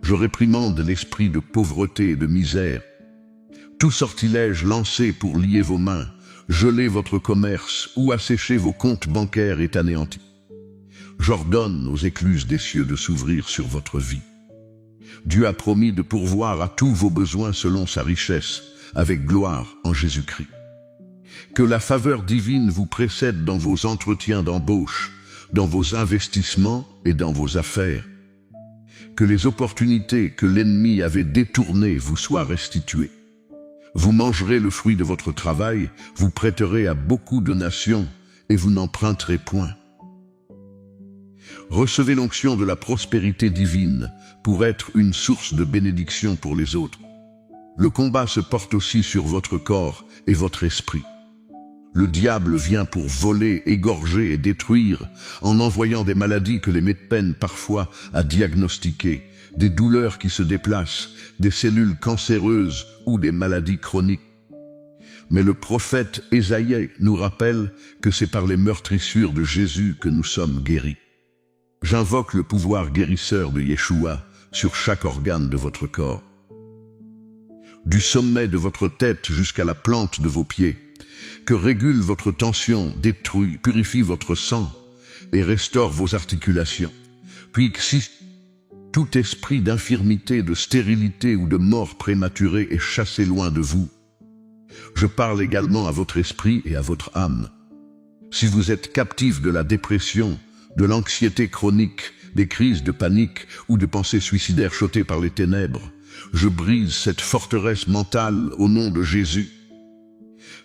Je réprimande l'esprit de pauvreté et de misère. Tout sortilège lancé pour lier vos mains, geler votre commerce ou assécher vos comptes bancaires est anéanti. J'ordonne aux écluses des cieux de s'ouvrir sur votre vie. Dieu a promis de pourvoir à tous vos besoins selon sa richesse, avec gloire en Jésus-Christ. Que la faveur divine vous précède dans vos entretiens d'embauche, dans vos investissements et dans vos affaires. Que les opportunités que l'ennemi avait détournées vous soient restituées. Vous mangerez le fruit de votre travail, vous prêterez à beaucoup de nations et vous n'emprunterez point. Recevez l'onction de la prospérité divine pour être une source de bénédiction pour les autres. Le combat se porte aussi sur votre corps et votre esprit. Le diable vient pour voler, égorger et détruire en envoyant des maladies que les médecins peinent parfois à diagnostiquer, des douleurs qui se déplacent, des cellules cancéreuses ou des maladies chroniques. Mais le prophète Ésaïe nous rappelle que c'est par les meurtrissures de Jésus que nous sommes guéris. J'invoque le pouvoir guérisseur de Yeshua sur chaque organe de votre corps. Du sommet de votre tête jusqu'à la plante de vos pieds, que régule votre tension, détruit, purifie votre sang et restaure vos articulations. Puis que si tout esprit d'infirmité, de stérilité ou de mort prématurée est chassé loin de vous, je parle également à votre esprit et à votre âme. Si vous êtes captif de la dépression, de l'anxiété chronique, des crises de panique ou de pensées suicidaires chauffées par les ténèbres, je brise cette forteresse mentale au nom de Jésus.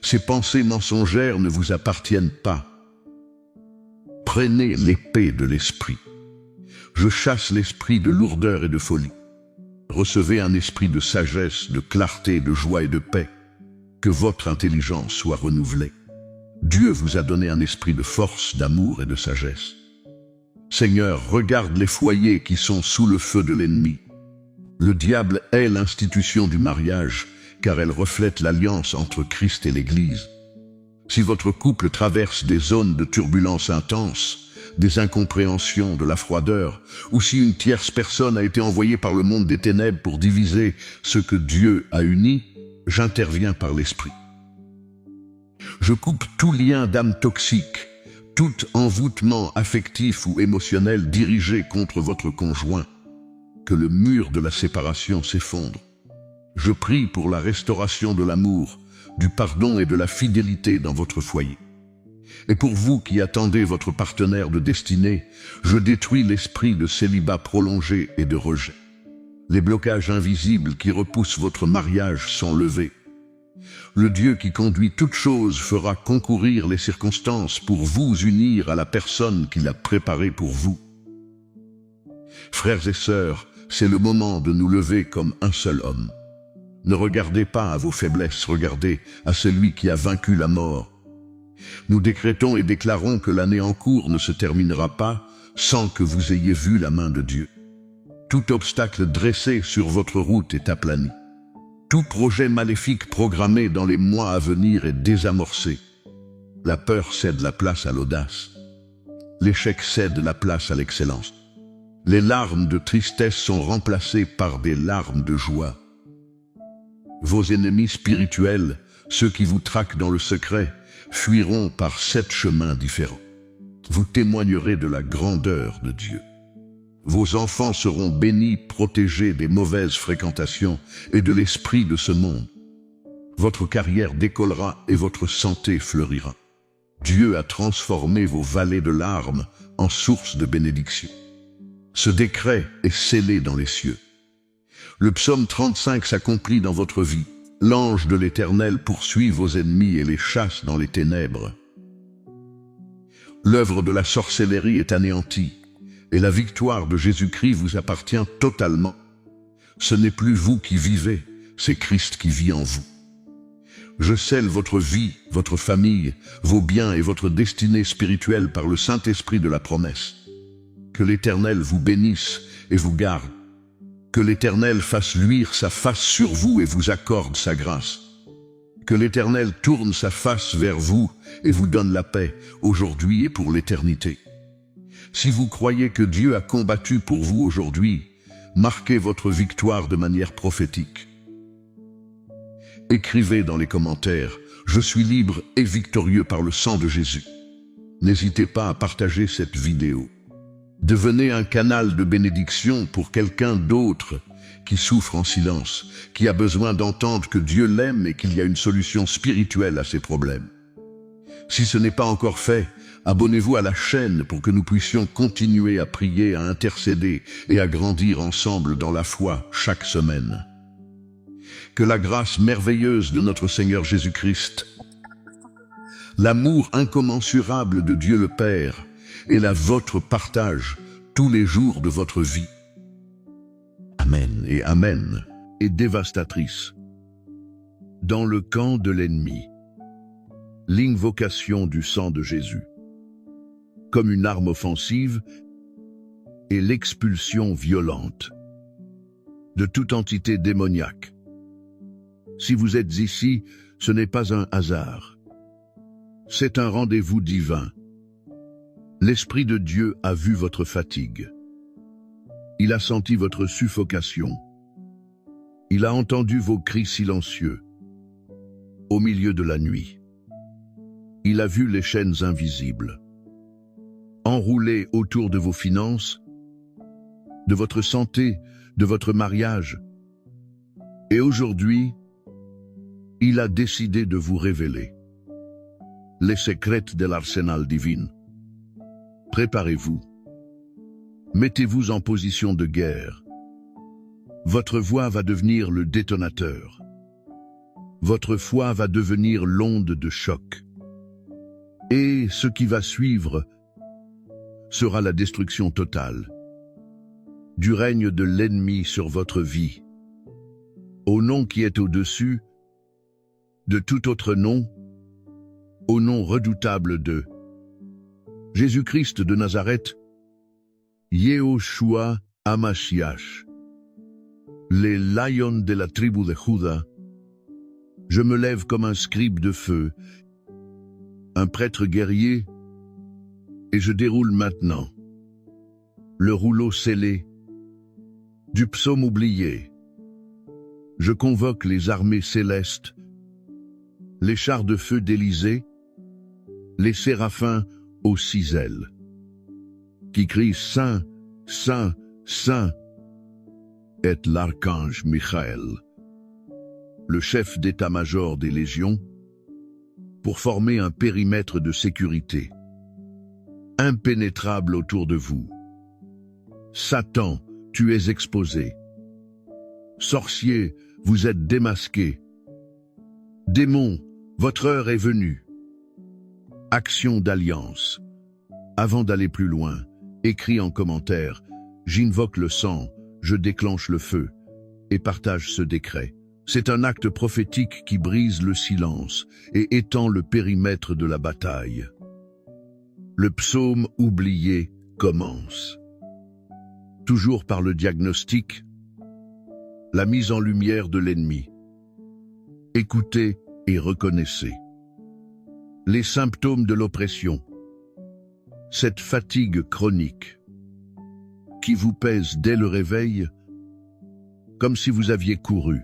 Ces pensées mensongères ne vous appartiennent pas. Prenez l'épée de l'esprit. Je chasse l'esprit de lourdeur et de folie. Recevez un esprit de sagesse, de clarté, de joie et de paix. Que votre intelligence soit renouvelée. Dieu vous a donné un esprit de force, d'amour et de sagesse. Seigneur, regarde les foyers qui sont sous le feu de l'ennemi. Le diable hait l'institution du mariage, car elle reflète l'alliance entre Christ et l'Église. Si votre couple traverse des zones de turbulence intense, des incompréhensions, de la froideur, ou si une tierce personne a été envoyée par le monde des ténèbres pour diviser ce que Dieu a uni, j'interviens par l'Esprit. Je coupe tout lien d'âme toxique, tout envoûtement affectif ou émotionnel dirigé contre votre conjoint. Que le mur de la séparation s'effondre. Je prie pour la restauration de l'amour, du pardon et de la fidélité dans votre foyer. Et pour vous qui attendez votre partenaire de destinée, je détruis l'esprit de célibat prolongé et de rejet. Les blocages invisibles qui repoussent votre mariage sont levés. Le Dieu qui conduit toutes choses fera concourir les circonstances pour vous unir à la personne qu'il a préparée pour vous. Frères et sœurs, c'est le moment de nous lever comme un seul homme. Ne regardez pas à vos faiblesses, regardez à celui qui a vaincu la mort. Nous décrétons et déclarons que l'année en cours ne se terminera pas sans que vous ayez vu la main de Dieu. Tout obstacle dressé sur votre route est aplani. Tout projet maléfique programmé dans les mois à venir est désamorcé. La peur cède la place à l'audace. L'échec cède la place à l'excellence. Les larmes de tristesse sont remplacées par des larmes de joie. Vos ennemis spirituels, ceux qui vous traquent dans le secret, fuiront par 7 chemins différents. Vous témoignerez de la grandeur de Dieu. Vos enfants seront bénis, protégés des mauvaises fréquentations et de l'esprit de ce monde. Votre carrière décollera et votre santé fleurira. Dieu a transformé vos vallées de larmes en sources de bénédiction. Ce décret est scellé dans les cieux. Le psaume 35 s'accomplit dans votre vie. L'ange de l'Éternel poursuit vos ennemis et les chasse dans les ténèbres. L'œuvre de la sorcellerie est anéantie, et la victoire de Jésus-Christ vous appartient totalement. Ce n'est plus vous qui vivez, c'est Christ qui vit en vous. Je scelle votre vie, votre famille, vos biens et votre destinée spirituelle par le Saint-Esprit de la promesse. Que l'Éternel vous bénisse et vous garde. Que l'Éternel fasse luire sa face sur vous et vous accorde sa grâce. Que l'Éternel tourne sa face vers vous et vous donne la paix, aujourd'hui et pour l'éternité. Si vous croyez que Dieu a combattu pour vous aujourd'hui, marquez votre victoire de manière prophétique. Écrivez dans les commentaires « Je suis libre et victorieux par le sang de Jésus ». N'hésitez pas à partager cette vidéo. Devenez un canal de bénédiction pour quelqu'un d'autre qui souffre en silence, qui a besoin d'entendre que Dieu l'aime et qu'il y a une solution spirituelle à ses problèmes. Si ce n'est pas encore fait, abonnez-vous à la chaîne pour que nous puissions continuer à prier, à intercéder et à grandir ensemble dans la foi chaque semaine. Que la grâce merveilleuse de notre Seigneur Jésus-Christ, l'amour incommensurable de Dieu le Père et la vôtre partage tous les jours de votre vie. Amen et Amen, est dévastatrice. Dans le camp de l'ennemi, l'invocation du sang de Jésus, comme une arme offensive, et l'expulsion violente de toute entité démoniaque. Si vous êtes ici, ce n'est pas un hasard. C'est un rendez-vous divin. L'Esprit de Dieu a vu votre fatigue. Il a senti votre suffocation. Il a entendu vos cris silencieux au milieu de la nuit. Il a vu les chaînes invisibles enroulées autour de vos finances, de votre santé, de votre mariage. Et aujourd'hui, il a décidé de vous révéler les secrets de l'arsenal divin. Préparez-vous. Mettez-vous en position de guerre. Votre voix va devenir le détonateur. Votre foi va devenir l'onde de choc. Et ce qui va suivre sera la destruction totale du règne de l'ennemi sur votre vie. Au nom qui est au-dessus de tout autre nom, au nom redoutable de Jésus-Christ de Nazareth, Yehoshua Hamashiach. Les lions de la tribu de Juda. Je me lève comme un scribe de feu, un prêtre guerrier, et je déroule maintenant le rouleau scellé du psaume oublié. Je convoque les armées célestes, les chars de feu d'Élysée, les séraphins aux 6 ailes, qui crient Saint, Saint, Saint, et l'archange Michael, le chef d'état-major des légions, pour former un périmètre de sécurité impénétrable autour de vous. Satan, tu es exposé. Sorcier, vous êtes démasqué. Démon, votre heure est venue. Action d'alliance. Avant d'aller plus loin, écris en commentaire, j'invoque le sang, je déclenche le feu, et partage ce décret. C'est un acte prophétique qui brise le silence et étend le périmètre de la bataille. Le psaume oublié commence. Toujours par le diagnostic, la mise en lumière de l'ennemi. Écoutez et reconnaissez les symptômes de l'oppression, cette fatigue chronique qui vous pèse dès le réveil, comme si vous aviez couru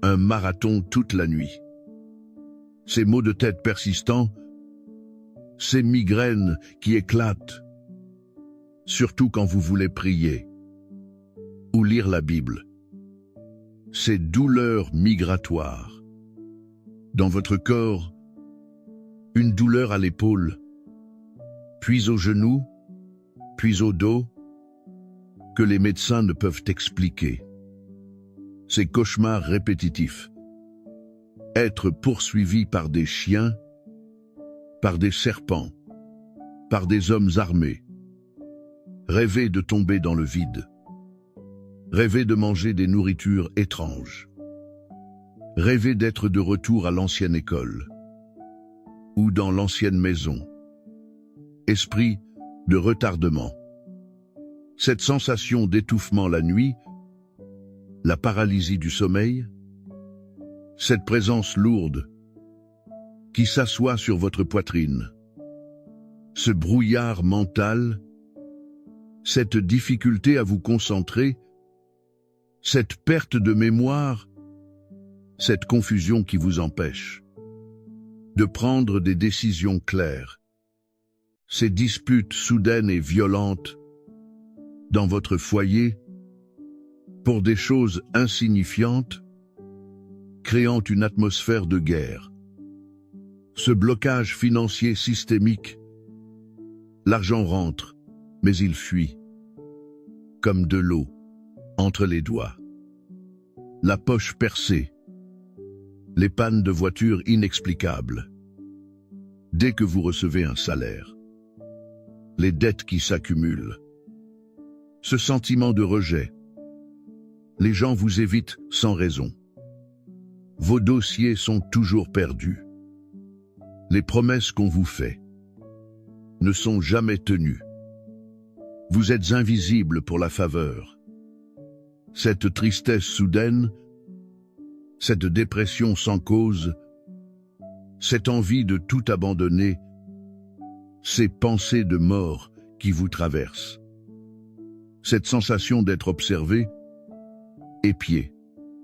un marathon toute la nuit. Ces maux de tête persistants, ces migraines qui éclatent, surtout quand vous voulez prier ou lire la Bible. Ces douleurs migratoires. Dans votre corps, une douleur à l'épaule, puis au genou, puis au dos, que les médecins ne peuvent expliquer. Ces cauchemars répétitifs. Être poursuivi par des chiens, par des serpents, par des hommes armés. Rêver de tomber dans le vide. Rêver de manger des nourritures étranges. Rêver d'être de retour à l'ancienne école ou dans l'ancienne maison. Esprit de retardement. Cette sensation d'étouffement la nuit, la paralysie du sommeil, cette présence lourde qui s'assoit sur votre poitrine, ce brouillard mental, cette difficulté à vous concentrer, cette perte de mémoire, cette confusion qui vous empêche de prendre des décisions claires, ces disputes soudaines et violentes dans votre foyer pour des choses insignifiantes, créant une atmosphère de guerre. Ce blocage financier systémique, l'argent rentre, mais il fuit, comme de l'eau, entre les doigts. La poche percée, les pannes de voiture inexplicables. Dès que vous recevez un salaire, les dettes qui s'accumulent, ce sentiment de rejet. Les gens vous évitent sans raison. Vos dossiers sont toujours perdus. Les promesses qu'on vous fait ne sont jamais tenues. Vous êtes invisible pour la faveur. Cette tristesse soudaine, cette dépression sans cause, cette envie de tout abandonner, ces pensées de mort qui vous traversent, cette sensation d'être observé, épié,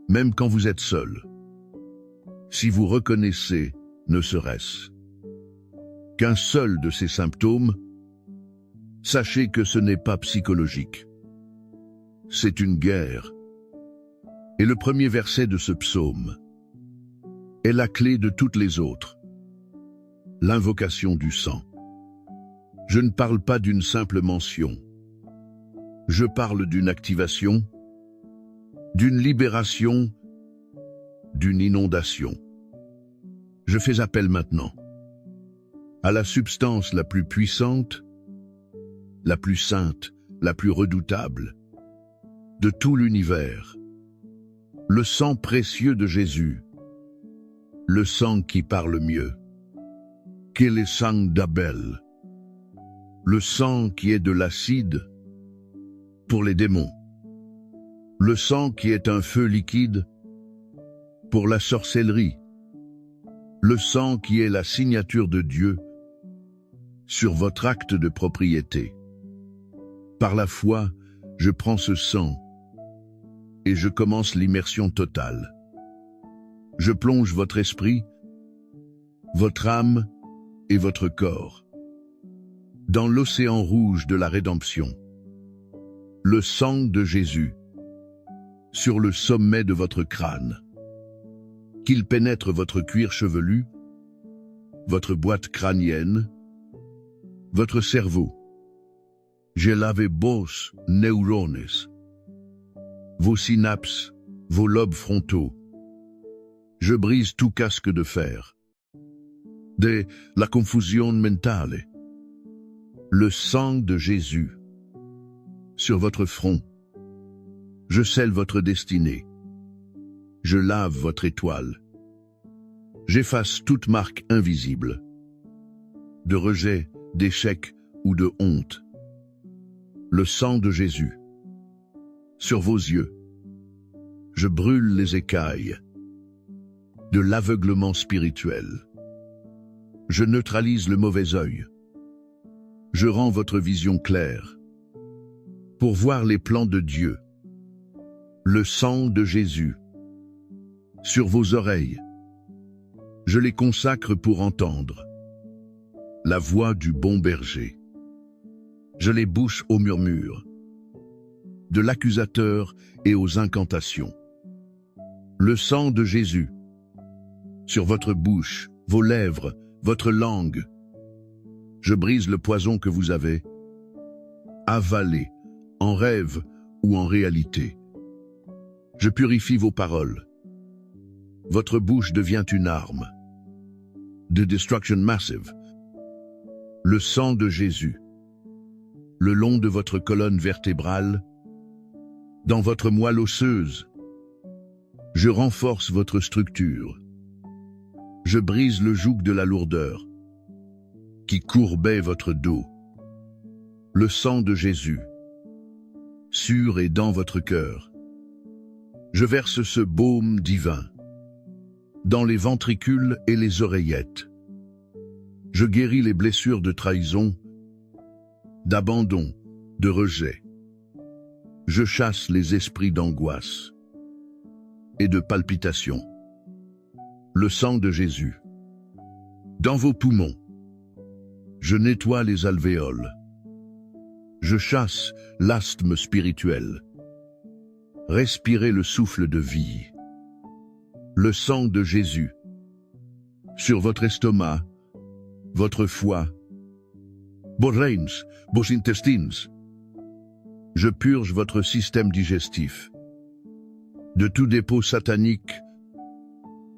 même quand vous êtes seul. Si vous reconnaissez, ne serait-ce qu'un seul de ces symptômes, sachez que ce n'est pas psychologique. C'est une guerre. Et le premier verset de ce psaume est la clé de toutes les autres. L'invocation du sang. Je ne parle pas d'une simple mention. Je parle d'une activation, d'une libération, d'une inondation. Je fais appel maintenant à la substance la plus puissante, la plus sainte, la plus redoutable de tout l'univers. Le sang précieux de Jésus, le sang qui parle mieux que le sang d'Abel, Le sang qui est de l'acide pour les démons. Le sang qui est un feu liquide pour la sorcellerie. Le sang qui est la signature de Dieu sur votre acte de propriété. Par la foi, je prends ce sang et je commence l'immersion totale. Je plonge votre esprit, votre âme et votre corps dans l'océan rouge de la rédemption. Le sang de Jésus sur le sommet de votre crâne. Qu'il pénètre votre cuir chevelu, votre boîte crânienne, votre cerveau. J'ai lavé vos neurones, vos synapses, vos lobes frontaux. Je brise tout casque de fer. De la confusion mentale. Le sang de Jésus sur votre front. Je scelle votre destinée. Je lave votre étoile. J'efface toute marque invisible de rejet, d'échec ou de honte. Le sang de Jésus sur vos yeux. Je brûle les écailles de l'aveuglement spirituel. Je neutralise le mauvais œil. Je rends votre vision claire pour voir les plans de Dieu. Le sang de Jésus sur vos oreilles. Je les consacre pour entendre la voix du bon berger. Je les bouche aux murmures de l'accusateur et aux incantations. Le sang de Jésus sur votre bouche, vos lèvres, votre langue. Je brise le poison que vous avez avalé, en rêve ou en réalité. Je purifie vos paroles. Votre bouche devient une arme de destruction massive. Le sang de Jésus, le long de votre colonne vertébrale, dans votre moelle osseuse. Je renforce votre structure. Je brise le joug de la lourdeur qui courbait votre dos. Le sang de Jésus, sur et dans votre cœur. Je verse ce baume divin dans les ventricules et les oreillettes. Je guéris les blessures de trahison, d'abandon, de rejet. Je chasse les esprits d'angoisse et de palpitation. Le sang de Jésus. Dans vos poumons, je nettoie les alvéoles. Je chasse l'asthme spirituel. Respirez le souffle de vie. Le sang de Jésus. Sur votre estomac, votre foie, vos reins, vos intestines. Je purge votre système digestif de tout dépôt satanique,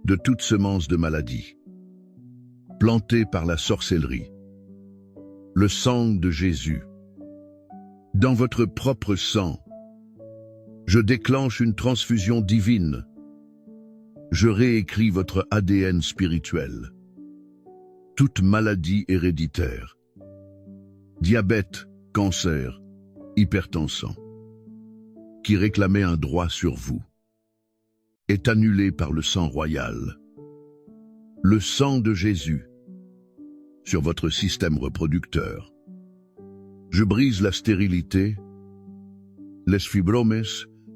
de toute semence de maladie, plantée par la sorcellerie. Le sang de Jésus. Dans votre propre sang, je déclenche une transfusion divine. Je réécris votre ADN spirituel. Toute maladie héréditaire, diabète, cancer, hypertension, qui réclamait un droit sur vous, est annulé par le sang royal. Le sang de Jésus sur votre système reproducteur. Je brise la stérilité, les fibromes,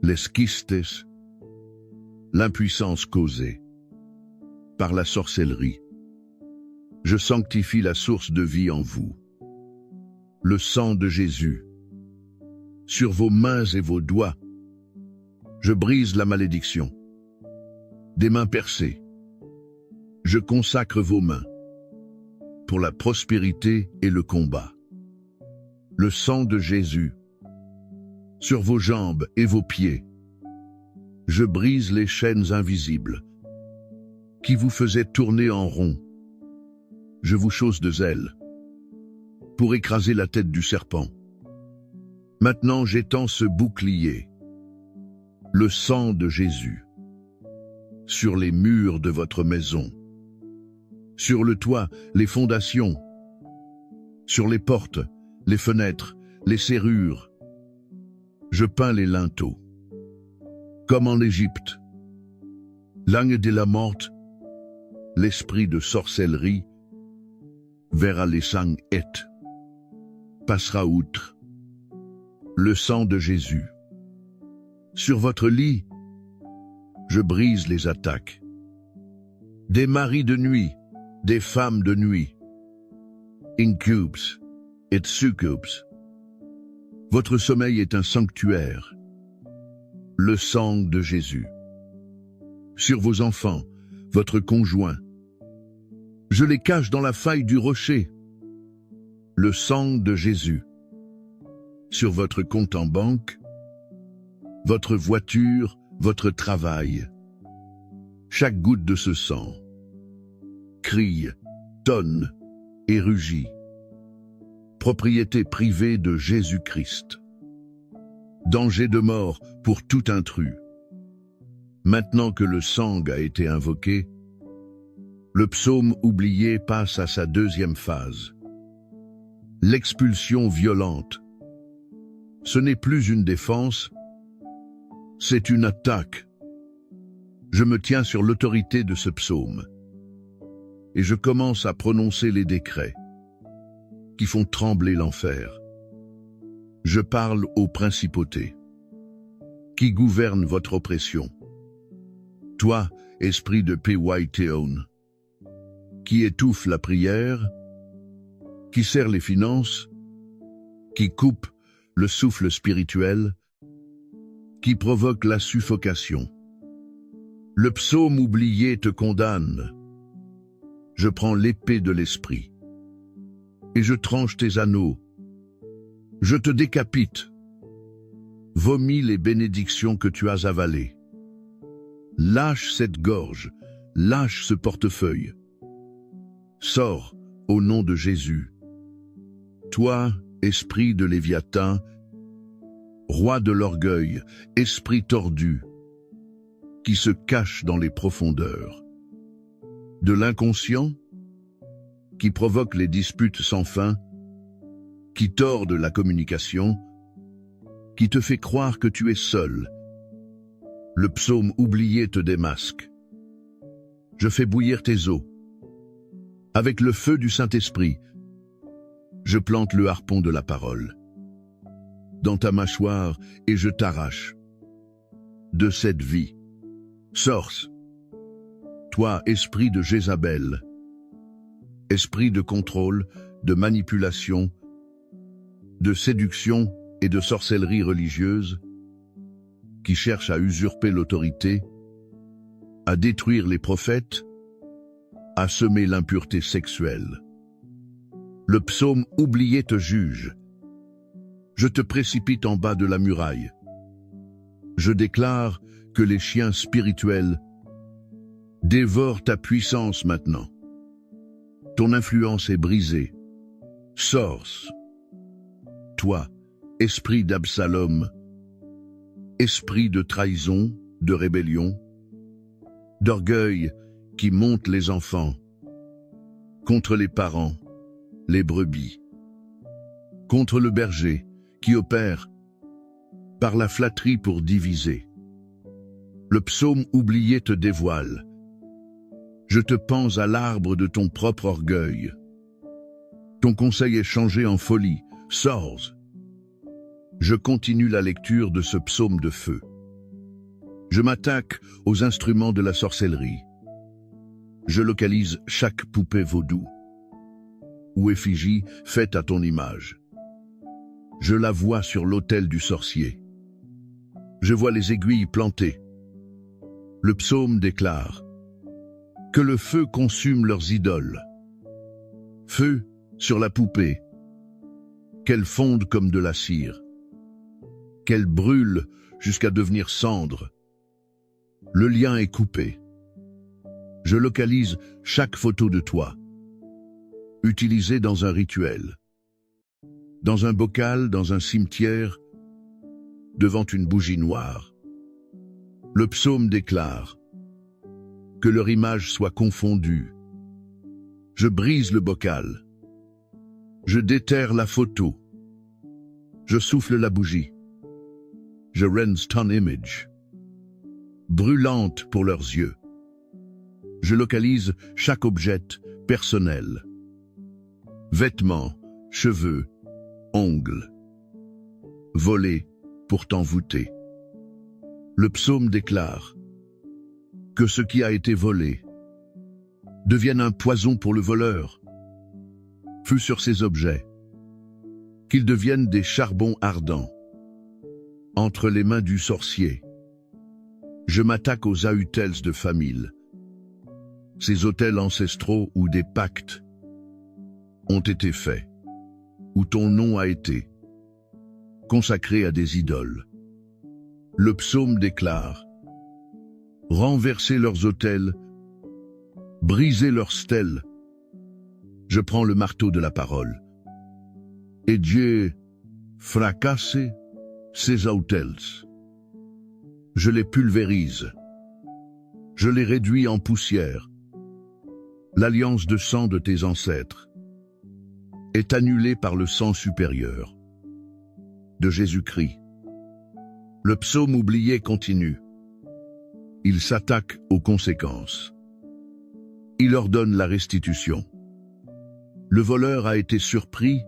les kystes, l'impuissance causée par la sorcellerie. Je sanctifie la source de vie en vous. Le sang de Jésus sur vos mains et vos doigts. Je brise la malédiction des mains percées. Je consacre vos mains pour la prospérité et le combat. Le sang de Jésus sur vos jambes et vos pieds. Je brise les chaînes invisibles qui vous faisaient tourner en rond. Je vous chausse de zèle pour écraser la tête du serpent. Maintenant j'étends ce bouclier, le sang de Jésus, sur les murs de votre maison, sur le toit, les fondations, sur les portes, les fenêtres, les serrures. Je peins les linteaux. Comme en Égypte. L'âne de la morte, l'esprit de sorcellerie, verra les sangs et passera outre. Le sang de Jésus. Sur votre lit, je brise les attaques. Des maris de nuit, des femmes de nuit. Incubes et succubes. Votre sommeil est un sanctuaire. Le sang de Jésus. Sur vos enfants, votre conjoint. Je les cache dans la faille du rocher. Le sang de Jésus. Sur votre compte en banque, votre voiture, votre travail. Chaque goutte de ce sang crie, tonne et rugit. Propriété privée de Jésus-Christ. Danger de mort pour tout intrus. Maintenant que le sang a été invoqué, le psaume oublié passe à sa deuxième phase. L'expulsion violente. Ce n'est plus une défense, c'est une attaque. Je me tiens sur l'autorité de ce psaume et je commence à prononcer les décrets qui font trembler l'enfer. Je parle aux principautés qui gouvernent votre oppression. Toi, esprit de Python, qui étouffe la prière, qui serre les finances, qui coupe le souffle spirituel, qui provoque la suffocation. Le psaume oublié te condamne. Je prends l'épée de l'esprit et je tranche tes anneaux. Je te décapite. Vomis les bénédictions que tu as avalées. Lâche cette gorge, lâche ce portefeuille. Sors au nom de Jésus. Toi, esprit de Léviathan, roi de l'orgueil, esprit tordu, qui se cache dans les profondeurs. De l'inconscient, qui provoque les disputes sans fin, qui tord de la communication, qui te fait croire que tu es seul. Le psaume oublié te démasque. Je fais bouillir tes eaux. Avec le feu du Saint-Esprit, je plante le harpon de la parole dans ta mâchoire et je t'arrache de cette vie. Sorce, toi, esprit de Jézabel, esprit de contrôle, de manipulation, de séduction et de sorcellerie religieuse, qui cherche à usurper l'autorité, à détruire les prophètes, à semer l'impureté sexuelle. Le psaume oublié te juge. Je te précipite en bas de la muraille. Je déclare que les chiens spirituels dévorent ta puissance maintenant. Ton influence est brisée. Sorce. Toi, esprit d'Absalom, esprit de trahison, de rébellion, d'orgueil qui monte les enfants, contre les parents, les brebis, contre le berger qui opère par la flatterie pour diviser. Le psaume oublié te dévoile. Je te pends à l'arbre de ton propre orgueil. Ton conseil est changé en folie. Sors. Je continue la lecture de ce psaume de feu. Je m'attaque aux instruments de la sorcellerie. Je localise chaque poupée vaudou ou effigie faite à ton image. Je la vois sur l'autel du sorcier. Je vois les aiguilles plantées. Le psaume déclare que le feu consume leurs idoles. Feu sur la poupée, qu'elle fonde comme de la cire, qu'elle brûle jusqu'à devenir cendre. Le lien est coupé. Je localise chaque photo de toi, utilisée dans un rituel, dans un bocal, dans un cimetière, devant une bougie noire. Le psaume déclare que leur image soit confondue. Je brise le bocal. Je déterre la photo. Je souffle la bougie. Je rince ton image. Brûlante pour leurs yeux. Je localise chaque objet personnel. Vêtements, cheveux, ongles. Volés pour t'envoûter. Le psaume déclare que ce qui a été volé devienne un poison pour le voleur, fût sur ces objets, qu'ils deviennent des charbons ardents entre les mains du sorcier. Je m'attaque aux autels de famille. Ces autels ancestraux où des pactes ont été faits, où ton nom a été consacré à des idoles. Le psaume déclare: renverser leurs autels, briser leurs stèles. Je prends le marteau de la parole. Et Dieu fracasse ces autels. Je les pulvérise. Je les réduis en poussière. L'alliance de sang de tes ancêtres est annulée par le sang supérieur de Jésus-Christ. Le psaume oublié continue. Il s'attaque aux conséquences. Il ordonne la restitution. Le voleur a été surpris.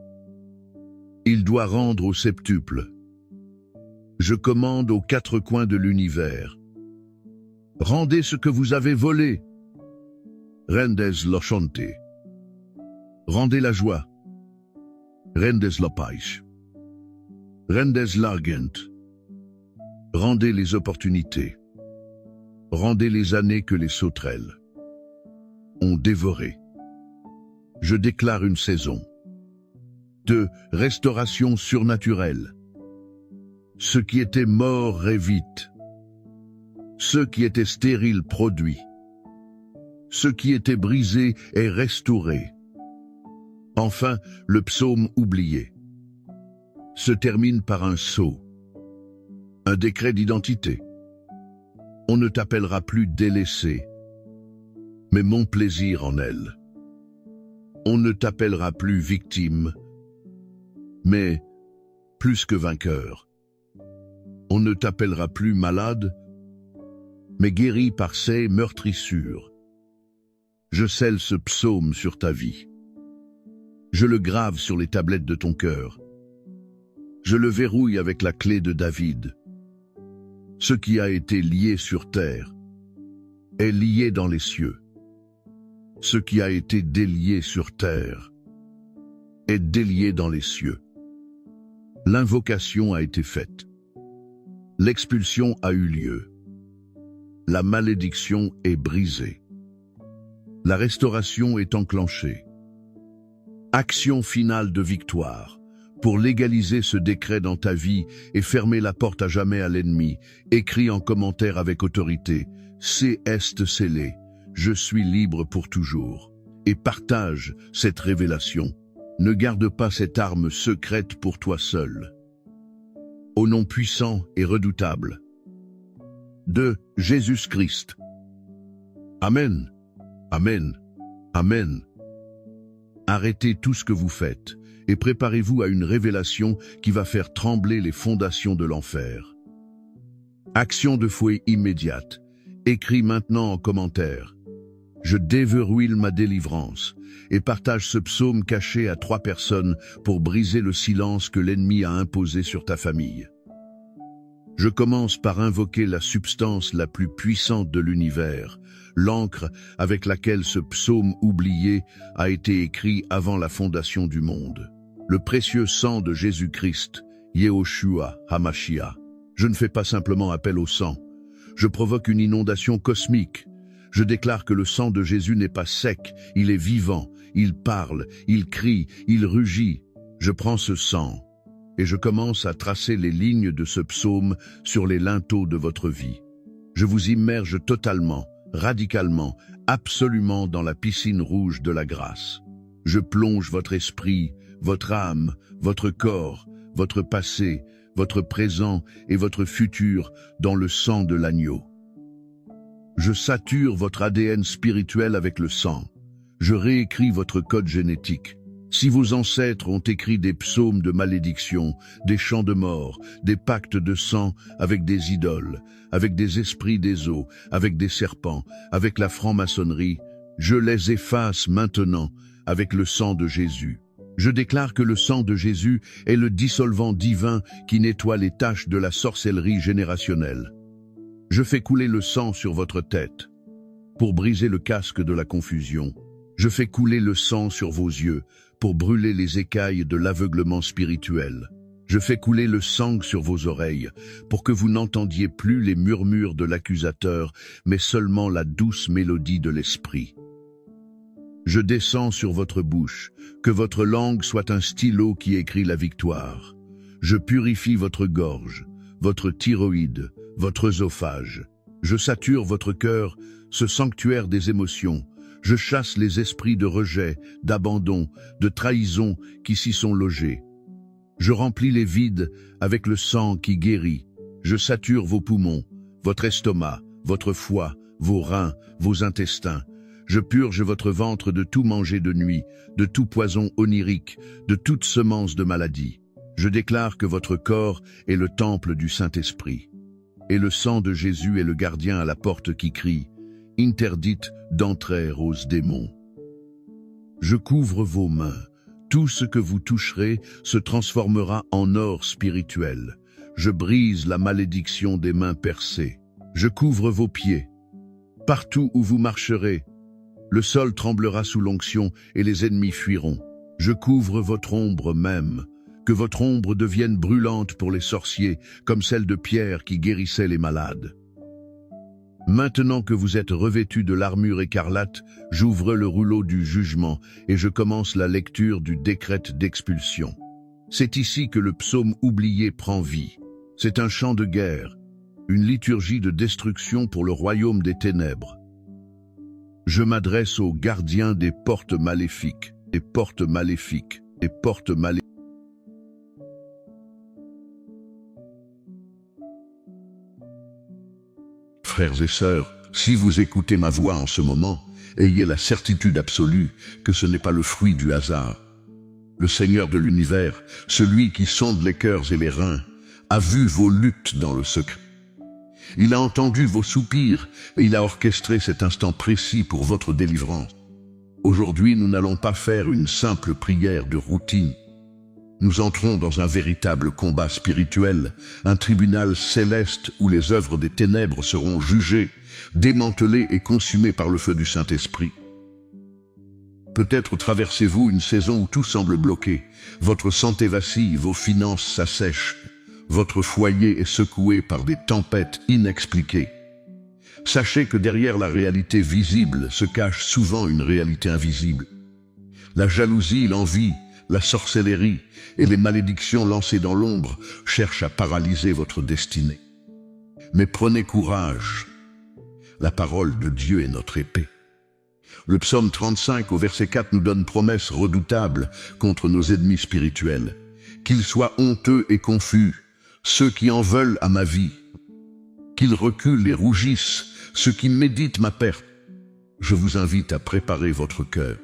Il doit rendre au septuple. Je commande aux quatre coins de l'univers. Rendez ce que vous avez volé. Rendez lo chante. Rendez la joie. Rendez la pêche. Rendez l'argent. Rendez les opportunités. Rendez les années que les sauterelles ont dévorées. Je déclare une saison de restauration surnaturelle. Ce qui était mort révite. Ce qui était stérile produit. Ce qui était brisé est restauré. Enfin, le psaume oublié se termine par un sceau, un décret d'identité. On ne t'appellera plus délaissé, mais mon plaisir en elle. On ne t'appellera plus victime, mais plus que vainqueur. On ne t'appellera plus malade, mais guéri par ses meurtrissures. Je scelle ce psaume sur ta vie. Je le grave sur les tablettes de ton cœur. Je le verrouille avec la clé de David. Ce qui a été lié sur terre est lié dans les cieux. Ce qui a été délié sur terre est délié dans les cieux. L'invocation a été faite. L'expulsion a eu lieu. La malédiction est brisée. La restauration est enclenchée. Action finale de victoire. Pour légaliser ce décret dans ta vie et fermer la porte à jamais à l'ennemi, écris en commentaire avec autorité: c'est est scellé, je suis libre pour toujours. Et partage cette révélation. Ne garde pas cette arme secrète pour toi seul. Au nom puissant et redoutable de Jésus-Christ. Amen. Amen. Amen. Arrêtez tout ce que vous faites et préparez-vous à une révélation qui va faire trembler les fondations de l'enfer. Action de fouet immédiate. Écris maintenant en commentaire: je déverrouille ma délivrance, et partage ce psaume caché à 3 personnes pour briser le silence que l'ennemi a imposé sur ta famille. Je commence par invoquer la substance la plus puissante de l'univers, l'encre avec laquelle ce psaume oublié a été écrit avant la fondation du monde. Le précieux sang de Jésus-Christ, Yehoshua HaMashiach. Je ne fais pas simplement appel au sang. Je provoque une inondation cosmique. Je déclare que le sang de Jésus n'est pas sec, il est vivant, il parle, il crie, il rugit. Je prends ce sang et je commence à tracer les lignes de ce psaume sur les linteaux de votre vie. Je vous immerge totalement, radicalement, absolument dans la piscine rouge de la grâce. Je plonge votre esprit, votre âme, votre corps, votre passé, votre présent et votre futur dans le sang de l'agneau. Je sature votre ADN spirituel avec le sang. Je réécris votre code génétique. Si vos ancêtres ont écrit des psaumes de malédiction, des chants de mort, des pactes de sang avec des idoles, avec des esprits des eaux, avec des serpents, avec la franc-maçonnerie, je les efface maintenant avec le sang de Jésus. Je déclare que le sang de Jésus est le dissolvant divin qui nettoie les taches de la sorcellerie générationnelle. Je fais couler le sang sur votre tête pour briser le casque de la confusion. Je fais couler le sang sur vos yeux pour brûler les écailles de l'aveuglement spirituel. Je fais couler le sang sur vos oreilles pour que vous n'entendiez plus les murmures de l'accusateur, mais seulement la douce mélodie de l'esprit. Je descends sur votre bouche, que votre langue soit un stylo qui écrit la victoire. Je purifie votre gorge, votre thyroïde, votre œsophage. Je sature votre cœur, ce sanctuaire des émotions. Je chasse les esprits de rejet, d'abandon, de trahison qui s'y sont logés. Je remplis les vides avec le sang qui guérit. Je sature vos poumons, votre estomac, votre foie, vos reins, vos intestins. Je purge votre ventre de tout manger de nuit, de tout poison onirique, de toute semence de maladie. Je déclare que votre corps est le temple du Saint-Esprit. Et le sang de Jésus est le gardien à la porte qui crie « Interdite d'entrer aux démons ». Je couvre vos mains. Tout ce que vous toucherez se transformera en or spirituel. Je brise la malédiction des mains percées. Je couvre vos pieds. Partout où vous marcherez, le sol tremblera sous l'onction et les ennemis fuiront. Je couvre votre ombre même. Que votre ombre devienne brûlante pour les sorciers, comme celle de Pierre qui guérissait les malades. Maintenant que vous êtes revêtus de l'armure écarlate, j'ouvre le rouleau du jugement et je commence la lecture du décret d'expulsion. C'est ici que le psaume oublié prend vie. C'est un chant de guerre, une liturgie de destruction pour le royaume des ténèbres. Je m'adresse aux gardiens des portes maléfiques, des portes maléfiques, des portes maléfiques. Frères et sœurs, si vous écoutez ma voix en ce moment, ayez la certitude absolue que ce n'est pas le fruit du hasard. Le Seigneur de l'univers, celui qui sonde les cœurs et les reins, a vu vos luttes dans le secret. Il a entendu vos soupirs et il a orchestré cet instant précis pour votre délivrance. Aujourd'hui, nous n'allons pas faire une simple prière de routine. Nous entrons dans un véritable combat spirituel, un tribunal céleste où les œuvres des ténèbres seront jugées, démantelées et consumées par le feu du Saint-Esprit. Peut-être traversez-vous une saison où tout semble bloqué, votre santé vacille, vos finances s'assèchent, votre foyer est secoué par des tempêtes inexpliquées. Sachez que derrière la réalité visible se cache souvent une réalité invisible. La jalousie, l'envie, la sorcellerie et les malédictions lancées dans l'ombre cherchent à paralyser votre destinée. Mais prenez courage. La parole de Dieu est notre épée. Le psaume 35 au verset 4 nous donne promesse redoutable contre nos ennemis spirituels. Qu'ils soient honteux et confus, ceux qui en veulent à ma vie. Qu'ils reculent et rougissent, ceux qui méditent ma perte. Je vous invite à préparer votre cœur.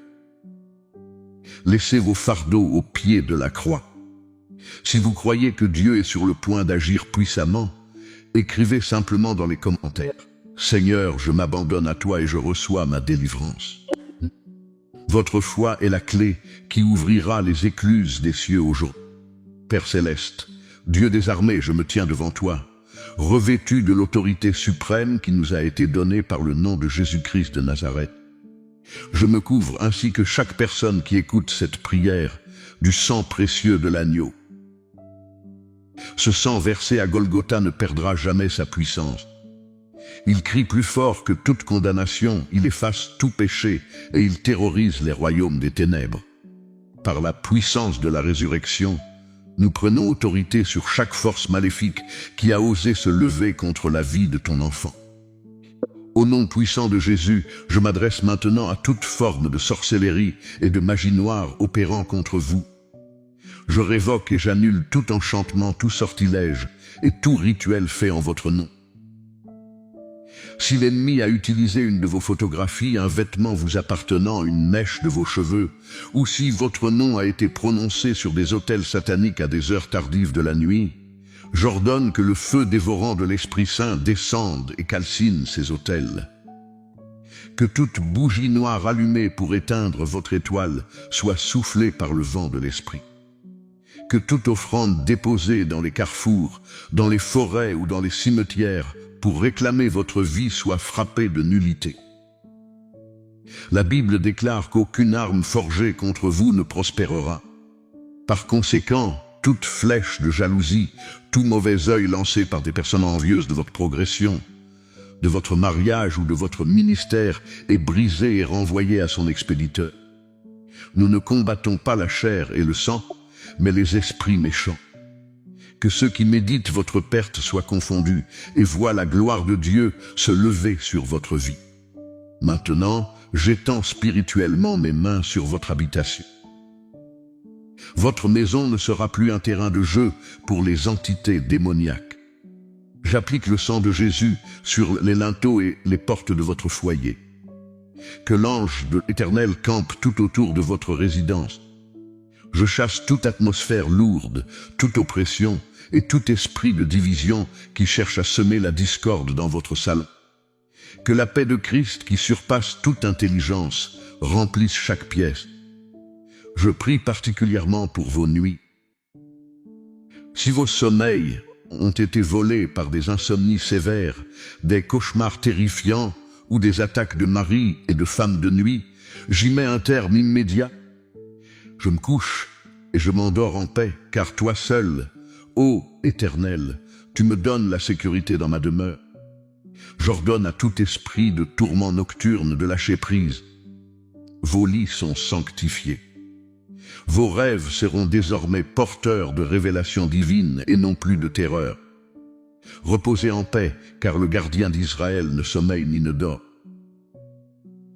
Laissez vos fardeaux au pied de la croix. Si vous croyez que Dieu est sur le point d'agir puissamment, écrivez simplement dans les commentaires « Seigneur, je m'abandonne à toi et je reçois ma délivrance ». Votre foi est la clé qui ouvrira les écluses des cieux aujourd'hui. Père céleste, Dieu des armées, je me tiens devant toi, revêtu de l'autorité suprême qui nous a été donnée par le nom de Jésus-Christ de Nazareth. Je me couvre ainsi que chaque personne qui écoute cette prière du sang précieux de l'agneau. Ce sang versé à Golgotha ne perdra jamais sa puissance. Il crie plus fort que toute condamnation, il efface tout péché et il terrorise les royaumes des ténèbres. Par la puissance de la résurrection, nous prenons autorité sur chaque force maléfique qui a osé se lever contre la vie de ton enfant. Au nom puissant de Jésus, je m'adresse maintenant à toute forme de sorcellerie et de magie noire opérant contre vous. Je révoque et j'annule tout enchantement, tout sortilège et tout rituel fait en votre nom. Si l'ennemi a utilisé une de vos photographies, un vêtement vous appartenant, une mèche de vos cheveux, ou si votre nom a été prononcé sur des autels sataniques à des heures tardives de la nuit, j'ordonne que le feu dévorant de l'Esprit Saint descende et calcine ces autels. Que toute bougie noire allumée pour éteindre votre étoile soit soufflée par le vent de l'Esprit. Que toute offrande déposée dans les carrefours, dans les forêts ou dans les cimetières pour réclamer votre vie soit frappée de nullité. La Bible déclare qu'aucune arme forgée contre vous ne prospérera. Par conséquent, toute flèche de jalousie, tout mauvais œil lancé par des personnes envieuses de votre progression, de votre mariage ou de votre ministère est brisé et renvoyé à son expéditeur. Nous ne combattons pas la chair et le sang, mais les esprits méchants. Que ceux qui méditent votre perte soient confondus et voient la gloire de Dieu se lever sur votre vie. Maintenant, j'étends spirituellement mes mains sur votre habitation. Votre maison ne sera plus un terrain de jeu pour les entités démoniaques. J'applique le sang de Jésus sur les linteaux et les portes de votre foyer. Que l'ange de l'Éternel campe tout autour de votre résidence. Je chasse toute atmosphère lourde, toute oppression et tout esprit de division qui cherche à semer la discorde dans votre salon. Que la paix de Christ qui surpasse toute intelligence remplisse chaque pièce. Je prie particulièrement pour vos nuits. Si vos sommeils ont été volés par des insomnies sévères, des cauchemars terrifiants ou des attaques de maris et de femmes de nuit, j'y mets un terme immédiat. Je me couche et je m'endors en paix, car toi seul, ô Éternel, tu me donnes la sécurité dans ma demeure. J'ordonne à tout esprit de tourment nocturne de lâcher prise. Vos lits sont sanctifiés. Vos rêves seront désormais porteurs de révélations divines et non plus de terreur. Reposez en paix, car le gardien d'Israël ne sommeille ni ne dort.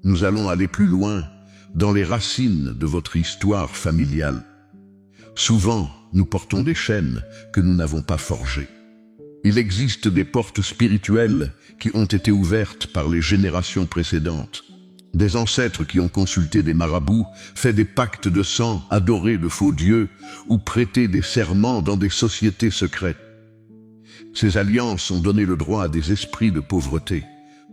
Nous allons aller plus loin dans les racines de votre histoire familiale. Souvent, nous portons des chaînes que nous n'avons pas forgées. Il existe des portes spirituelles qui ont été ouvertes par les générations précédentes. Des ancêtres qui ont consulté des marabouts, fait des pactes de sang, adoré de faux dieux ou prêté des serments dans des sociétés secrètes. Ces alliances ont donné le droit à des esprits de pauvreté,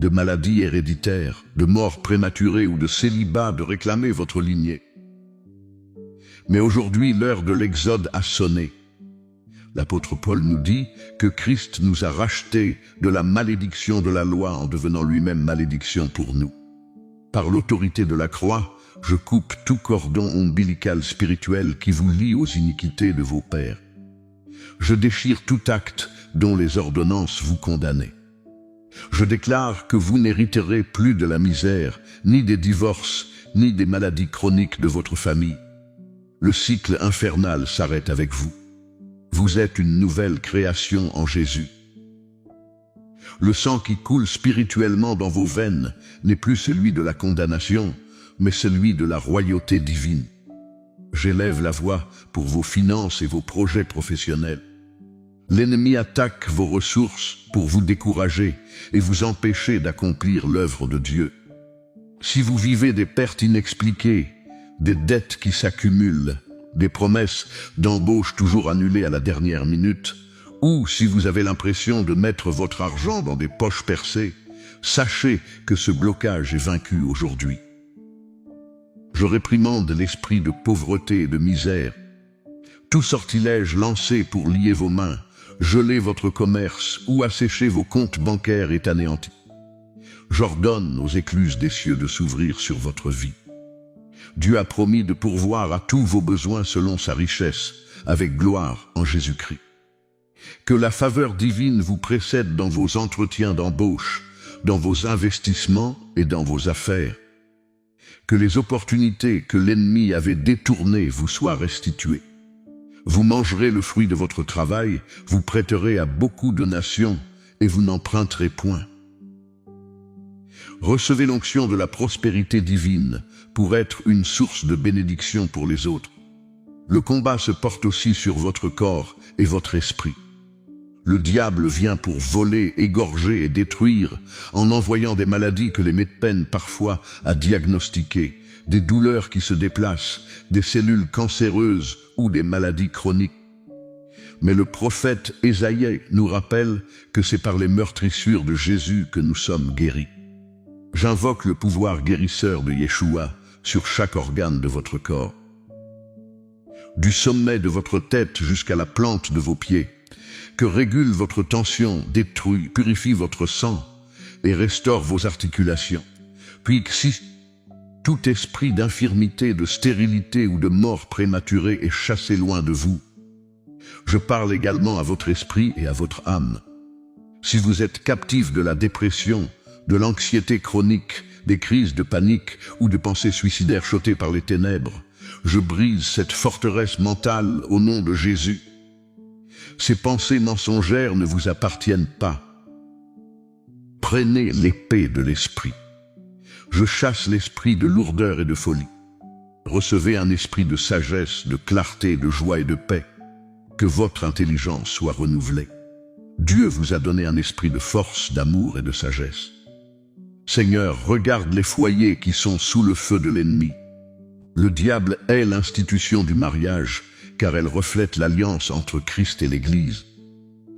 de maladies héréditaires, de morts prématurées ou de célibat de réclamer votre lignée. Mais aujourd'hui, l'heure de l'exode a sonné. L'apôtre Paul nous dit que Christ nous a rachetés de la malédiction de la loi en devenant lui-même malédiction pour nous. Par l'autorité de la croix, je coupe tout cordon ombilical spirituel qui vous lie aux iniquités de vos pères. Je déchire tout acte dont les ordonnances vous condamnaient. Je déclare que vous n'hériterez plus de la misère, ni des divorces, ni des maladies chroniques de votre famille. Le cycle infernal s'arrête avec vous. Vous êtes une nouvelle création en Jésus. Le sang qui coule spirituellement dans vos veines n'est plus celui de la condamnation, mais celui de la royauté divine. J'élève la voix pour vos finances et vos projets professionnels. L'ennemi attaque vos ressources pour vous décourager et vous empêcher d'accomplir l'œuvre de Dieu. Si vous vivez des pertes inexpliquées, des dettes qui s'accumulent, des promesses d'embauche toujours annulées à la dernière minute, ou si vous avez l'impression de mettre votre argent dans des poches percées, sachez que ce blocage est vaincu aujourd'hui. Je réprimande l'esprit de pauvreté et de misère. Tout sortilège lancé pour lier vos mains, geler votre commerce ou assécher vos comptes bancaires est anéanti. J'ordonne aux écluses des cieux de s'ouvrir sur votre vie. Dieu a promis de pourvoir à tous vos besoins selon sa richesse, avec gloire en Jésus-Christ. Que la faveur divine vous précède dans vos entretiens d'embauche, dans vos investissements et dans vos affaires. Que les opportunités que l'ennemi avait détournées vous soient restituées. Vous mangerez le fruit de votre travail, vous prêterez à beaucoup de nations et vous n'emprunterez point. Recevez l'onction de la prospérité divine pour être une source de bénédiction pour les autres. Le combat se porte aussi sur votre corps et votre esprit. Le diable vient pour voler, égorger et détruire, en envoyant des maladies que les médecins peinent parfois à diagnostiquer, des douleurs qui se déplacent, des cellules cancéreuses ou des maladies chroniques. Mais le prophète Ésaïe nous rappelle que c'est par les meurtrissures de Jésus que nous sommes guéris. J'invoque le pouvoir guérisseur de Yeshua sur chaque organe de votre corps. Du sommet de votre tête jusqu'à la plante de vos pieds, que régule votre tension, détruit, purifie votre sang et restaure vos articulations. Puis que si tout esprit d'infirmité, de stérilité ou de mort prématurée est chassé loin de vous, je parle également à votre esprit et à votre âme. Si vous êtes captif de la dépression, de l'anxiété chronique, des crises de panique ou de pensées suicidaires chauffées par les ténèbres, je brise cette forteresse mentale au nom de Jésus. Ces pensées mensongères ne vous appartiennent pas. Prenez l'épée de l'esprit. Je chasse l'esprit de lourdeur et de folie. Recevez un esprit de sagesse, de clarté, de joie et de paix. Que votre intelligence soit renouvelée. Dieu vous a donné un esprit de force, d'amour et de sagesse. Seigneur, regarde les foyers qui sont sous le feu de l'ennemi. Le diable hait l'institution du mariage, car elle reflète l'alliance entre Christ et l'Église.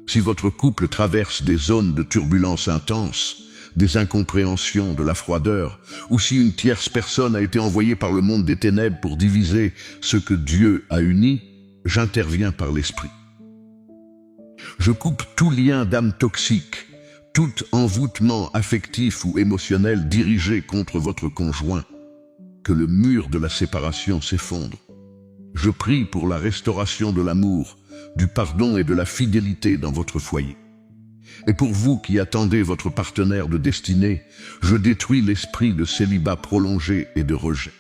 Si votre couple traverse des zones de turbulence intense, des incompréhensions, de la froideur, ou si une tierce personne a été envoyée par le monde des ténèbres pour diviser ce que Dieu a uni, j'interviens par l'Esprit. Je coupe tout lien d'âme toxique, tout envoûtement affectif ou émotionnel dirigé contre votre conjoint. Que le mur de la séparation s'effondre. Je prie pour la restauration de l'amour, du pardon et de la fidélité dans votre foyer. Et pour vous qui attendez votre partenaire de destinée, je détruis l'esprit de célibat prolongé et de rejet.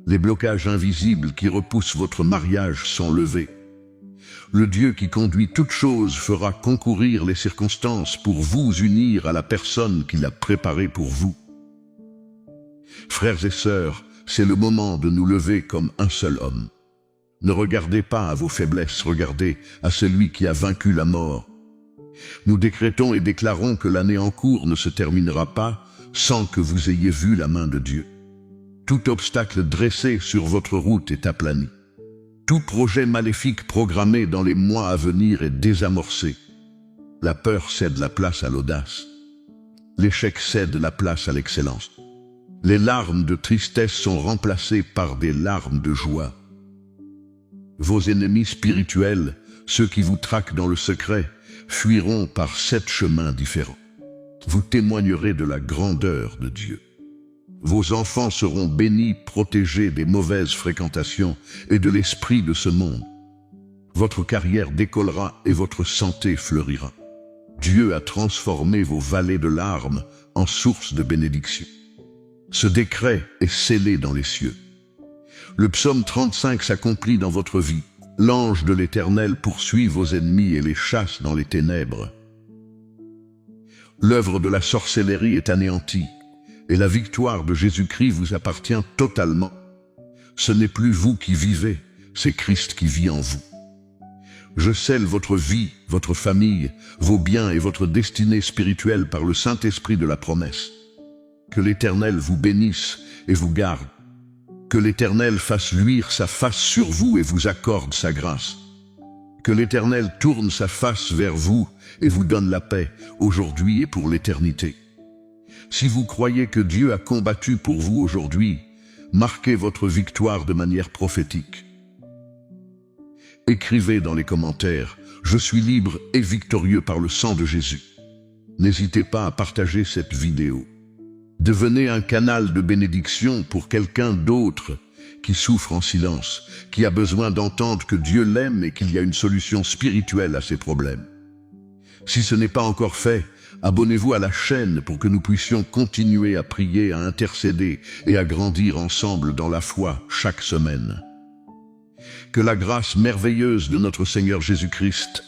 Les blocages invisibles qui repoussent votre mariage sont levés. Le Dieu qui conduit toutes choses fera concourir les circonstances pour vous unir à la personne qu'il a préparée pour vous. Frères et sœurs, c'est le moment de nous lever comme un seul homme. Ne regardez pas à vos faiblesses, regardez à celui qui a vaincu la mort. Nous décrétons et déclarons que l'année en cours ne se terminera pas sans que vous ayez vu la main de Dieu. Tout obstacle dressé sur votre route est aplani. Tout projet maléfique programmé dans les mois à venir est désamorcé. La peur cède la place à l'audace. L'échec cède la place à l'excellence. Les larmes de tristesse sont remplacées par des larmes de joie. Vos ennemis spirituels, ceux qui vous traquent dans le secret, fuiront par 7 chemins différents. Vous témoignerez de la grandeur de Dieu. Vos enfants seront bénis, protégés des mauvaises fréquentations et de l'esprit de ce monde. Votre carrière décollera et votre santé fleurira. Dieu a transformé vos vallées de larmes en sources de bénédiction. Ce décret est scellé dans les cieux. Le psaume 35 s'accomplit dans votre vie. L'ange de l'Éternel poursuit vos ennemis et les chasse dans les ténèbres. L'œuvre de la sorcellerie est anéantie, et la victoire de Jésus-Christ vous appartient totalement. Ce n'est plus vous qui vivez, c'est Christ qui vit en vous. Je scelle votre vie, votre famille, vos biens et votre destinée spirituelle par le Saint-Esprit de la promesse. Que l'Éternel vous bénisse et vous garde. Que l'Éternel fasse luire sa face sur vous et vous accorde sa grâce. Que l'Éternel tourne sa face vers vous et vous donne la paix, aujourd'hui et pour l'éternité. Si vous croyez que Dieu a combattu pour vous aujourd'hui, marquez votre victoire de manière prophétique. Écrivez dans les commentaires « Je suis libre et victorieux par le sang de Jésus ». N'hésitez pas à partager cette vidéo. Devenez un canal de bénédiction pour quelqu'un d'autre qui souffre en silence, qui a besoin d'entendre que Dieu l'aime et qu'il y a une solution spirituelle à ses problèmes. Si ce n'est pas encore fait, abonnez-vous à la chaîne pour que nous puissions continuer à prier, à intercéder et à grandir ensemble dans la foi chaque semaine. Que la grâce merveilleuse de notre Seigneur Jésus-Christ,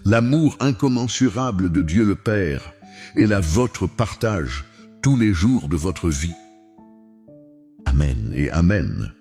l'amour incommensurable de Dieu le Père et la vôtre partage tous les jours de votre vie. Amen et Amen.